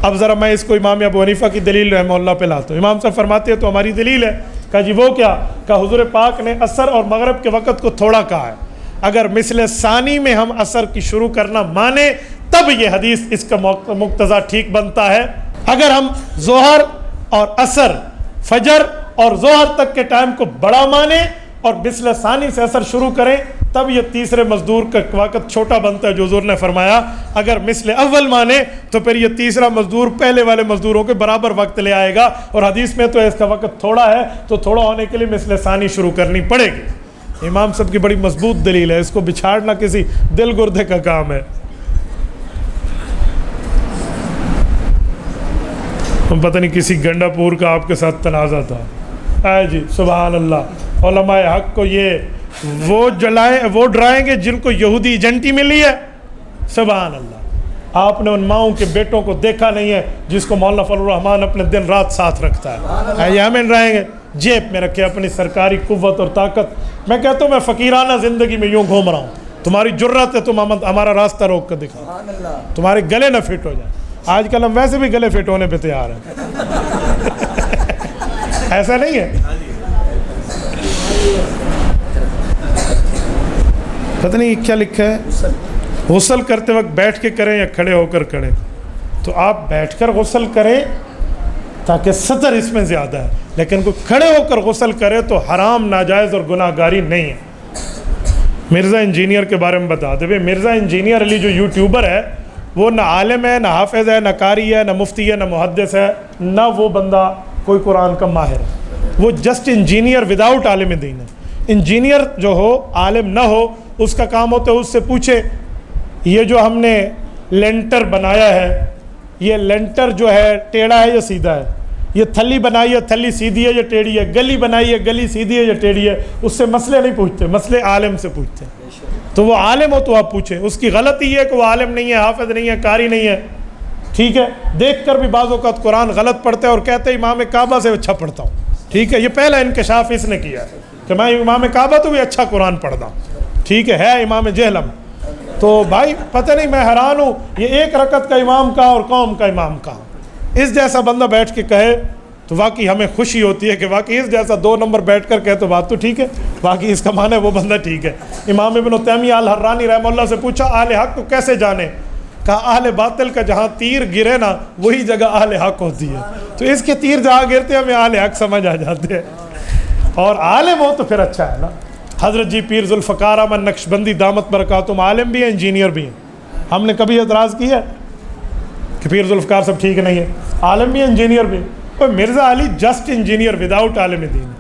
اب ذرا میں اس کو امام ابو حنیفہ کی دلیل رحمہ اللہ پہ لاتا ہوں۔ امام صاحب فرماتے ہیں تو ہماری دلیل ہے۔ کہا جی وہ کیا؟ کہا حضور پاک نے عصر اور مغرب کے وقت کو تھوڑا کہا ہے، اگر مثل ثانی میں ہم عصر کی شروع کرنا مانے تب یہ حدیث اس کا مقتضا ٹھیک بنتا ہے. اگر ہم ظہر اور عصر، فجر اور ظہر تک کے ٹائم کو بڑا مانے اور مثل ثانی سے عصر شروع کریں تب یہ تیسرے مزدور کا وقت چھوٹا بنتا ہے، جو حضور نے فرمایا. اگر مثل اول مانے تو پھر یہ تیسرا مزدور پہلے والے مزدوروں کے برابر وقت لے آئے گا، اور حدیث میں تو اس کا وقت تھوڑا ہے تو تھوڑا ہونے کے لیے مثل ثانی شروع کرنی پڑے گی. امام صاحب کی بڑی مضبوط دلیل ہے، اس کو بچھاڑنا کسی دل گردے کا کام ہے. پتہ نہیں کسی گنڈا پور کا آپ کے ساتھ تنازع تھا. اے جی سبحان اللہ، علماء حق کو یہ وہ ڈرائیں گے جن کو یہودی ایجنٹی ملی ہے. سبحان اللہ، آپ نے ان ماؤں کے بیٹوں کو دیکھا نہیں ہے جس کو مولانا فضل الرحمان اپنے دن رات ساتھ رکھتا ہے. یہ ہمیں ڈرائیں گے، جیب میں رکھے اپنی سرکاری قوت اور طاقت. میں کہتا ہوں میں فقیرانہ زندگی میں یوں گھوم رہا ہوں، تمہاری جرت ہے تم ہمارا راستہ روک کر دکھاؤ، تمہارے گلے نہ فٹ ہو جائیں. آج کل ہم ویسے بھی گلے فٹ ہونے پہ تیار ہیں. ایسا نہیں ہے؟ پتہ نہیں کیا لکھا ہے، غسل کرتے وقت بیٹھ کے کریں یا کھڑے ہو کر کریں. تو آپ بیٹھ کر غسل کریں تاکہ سطر اس میں زیادہ ہے، لیکن کوئی کھڑے ہو کر غسل کرے تو حرام، ناجائز اور گناہ گاری نہیں ہے. مرزا انجینئر کے بارے میں بتا دیں. مرزا انجینئر علی جو یوٹیوبر ہے وہ نہ عالم ہے، نہ حافظ ہے، نہ قاری ہے، نہ مفتی ہے، نہ محدث ہے، نہ وہ بندہ کوئی قرآن کا ماہر ہے. وہ جسٹ انجینئر وداؤٹ عالم دین ہے. انجینئر جو ہو، عالم نہ ہو، اس کا کام ہوتا ہے اس سے پوچھے یہ جو ہم نے لینٹر بنایا ہے، یہ لینٹر جو ہے ٹیڑھا ہے یا سیدھا ہے، یہ تھلی بنائی ہے تھلی سیدھی ہے یا ٹیڑھی ہے، گلی بنائی ہے گلی سیدھی ہے یا ٹیڑھی ہے. اس سے مسئلے نہیں پوچھتے، مسئلے عالم سے پوچھتے. تو وہ عالم ہو تو آپ پوچھیں. اس کی غلطی یہ ہے کہ وہ عالم نہیں ہے، حافظ نہیں ہے، قاری نہیں ہے. ٹھیک ہے، دیکھ کر بھی بعض اوقات قرآن غلط پڑھتے ہیں اور کہتے ہیں امام کعبہ سے اچھا پڑھتا ہوں. ٹھیک ہے، یہ پہلا انکشاف اس نے کیا ہے کہ میں امام کعبہ تو بھی اچھا قرآن پڑھتا ہوں. ٹھیک ہے امام جہلم. تو بھائی پتہ نہیں، میں حیران ہوں یہ ایک رکعت کا امام کا اور قوم کا امام کا. اس جیسا بندہ بیٹھ کے کہے تو واقعی ہمیں خوشی ہوتی ہے کہ واقعی اس جیسا 2 نمبر بیٹھ کر کہے تو بات تو ٹھیک ہے، باقی اس کا معنی ہے وہ بندہ ٹھیک ہے. امام ابن تیمیہ الحرانی رحمہ اللہ سے پوچھا اہل حق کو کیسے جانے؟ کہا اہل باطل کا جہاں تیر گرے نا وہی جگہ اہل حق ہوتی ہے. تو اس کے تیر جہاں گرتے ہیں ہمیں اہل حق سمجھ آ جاتے ہیں. اور عالم ہو تو پھر اچھا ہے نا. حضرت جی پیر ذوالفقار احمد نقشبندی دامت برکاتہم عالم بھی ہیں، انجینئر بھی ہیں. ہم نے کبھی اعتراض کیا کہ پیر ذوالفقار صاحب ٹھیک نہیں ہے؟ عالم بھی ہیں، انجینئر بھی. اور مرزا علی جسٹ انجینئر وداؤٹ عالم دین.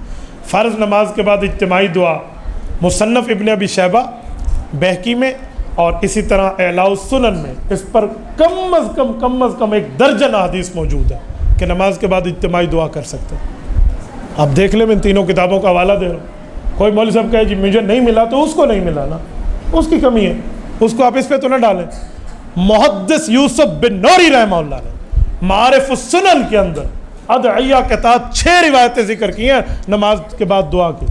فرض نماز کے بعد اجتماعی دعا مصنف ابن ابی شیبہ بہقی میں اور اسی طرح اعلاء السنن میں اس پر کم از کم 1 درجن حدیث موجود ہے کہ نماز کے بعد اجتماعی دعا کر سکتے ہیں. آپ دیکھ لیں، میں ان تینوں کتابوں کا حوالہ دے رہا ہوں. کوئی مولوی صاحب کہے جی مجھے نہیں ملا تو اس کو نہیں ملا نا، اس کی کمی ہے، اس کو آپ اس پہ تو نہ ڈالیں. محدث یوسف بن نوری رحمہ اللہ نے معارف السنن کے اندر ادعیہ کے تحت 6 روایتیں ذکر کی ہیں نماز کے بعد دعا کی.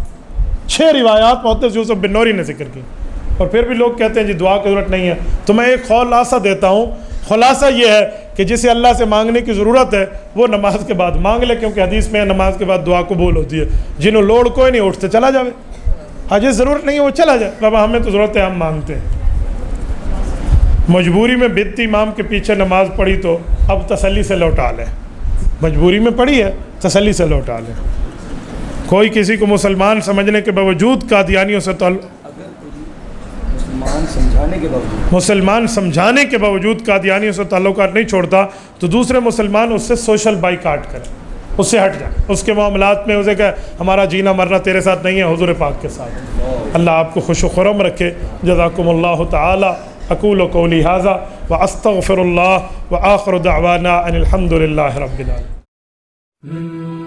6 روایات محدث یوسف بن نوری نے ذکر کی. اور پھر بھی لوگ کہتے ہیں جی دعا کی ضرورت نہیں ہے. تو میں ایک خلاصہ دیتا ہوں. خلاصہ یہ ہے کہ جسے اللہ سے مانگنے کی ضرورت ہے وہ نماز کے بعد مانگ لے، کیونکہ حدیث میں نماز کے بعد دعا قبول ہوتی ہے. جنہوں لوڑ کوئی نہیں اٹھتے چلا جاوے، جس ضرورت نہیں ہے وہ چلا جائے. بابا ہمیں تو ضرورت ہے، ہم مانگتے ہیں. مجبوری میں بدتی امام کے پیچھے نماز پڑھی تو اب تسلی سے لوٹا لے. مجبوری میں پڑھی ہے، تسلی سے لوٹا لے. کوئی کسی کو مسلمان سمجھنے کے باوجود قادیانیوں سے مسلمان سمجھانے کے باوجود قادیانیوں سے تعلقات نہیں چھوڑتا تو دوسرے مسلمان اس سے سوشل بائیکاٹ کریں، اس سے ہٹ جائیں. اس کے معاملات میں اسے کہ ہمارا جینا مرنا تیرے ساتھ نہیں ہے، حضور پاک کے ساتھ. اللہ آپ کو خوش و خرم رکھے. جزاکم اللہ تعالی. اقول قولی ھذا واستغفر اللہ وآخر دعوانا ان الحمد للہ رب العالمین.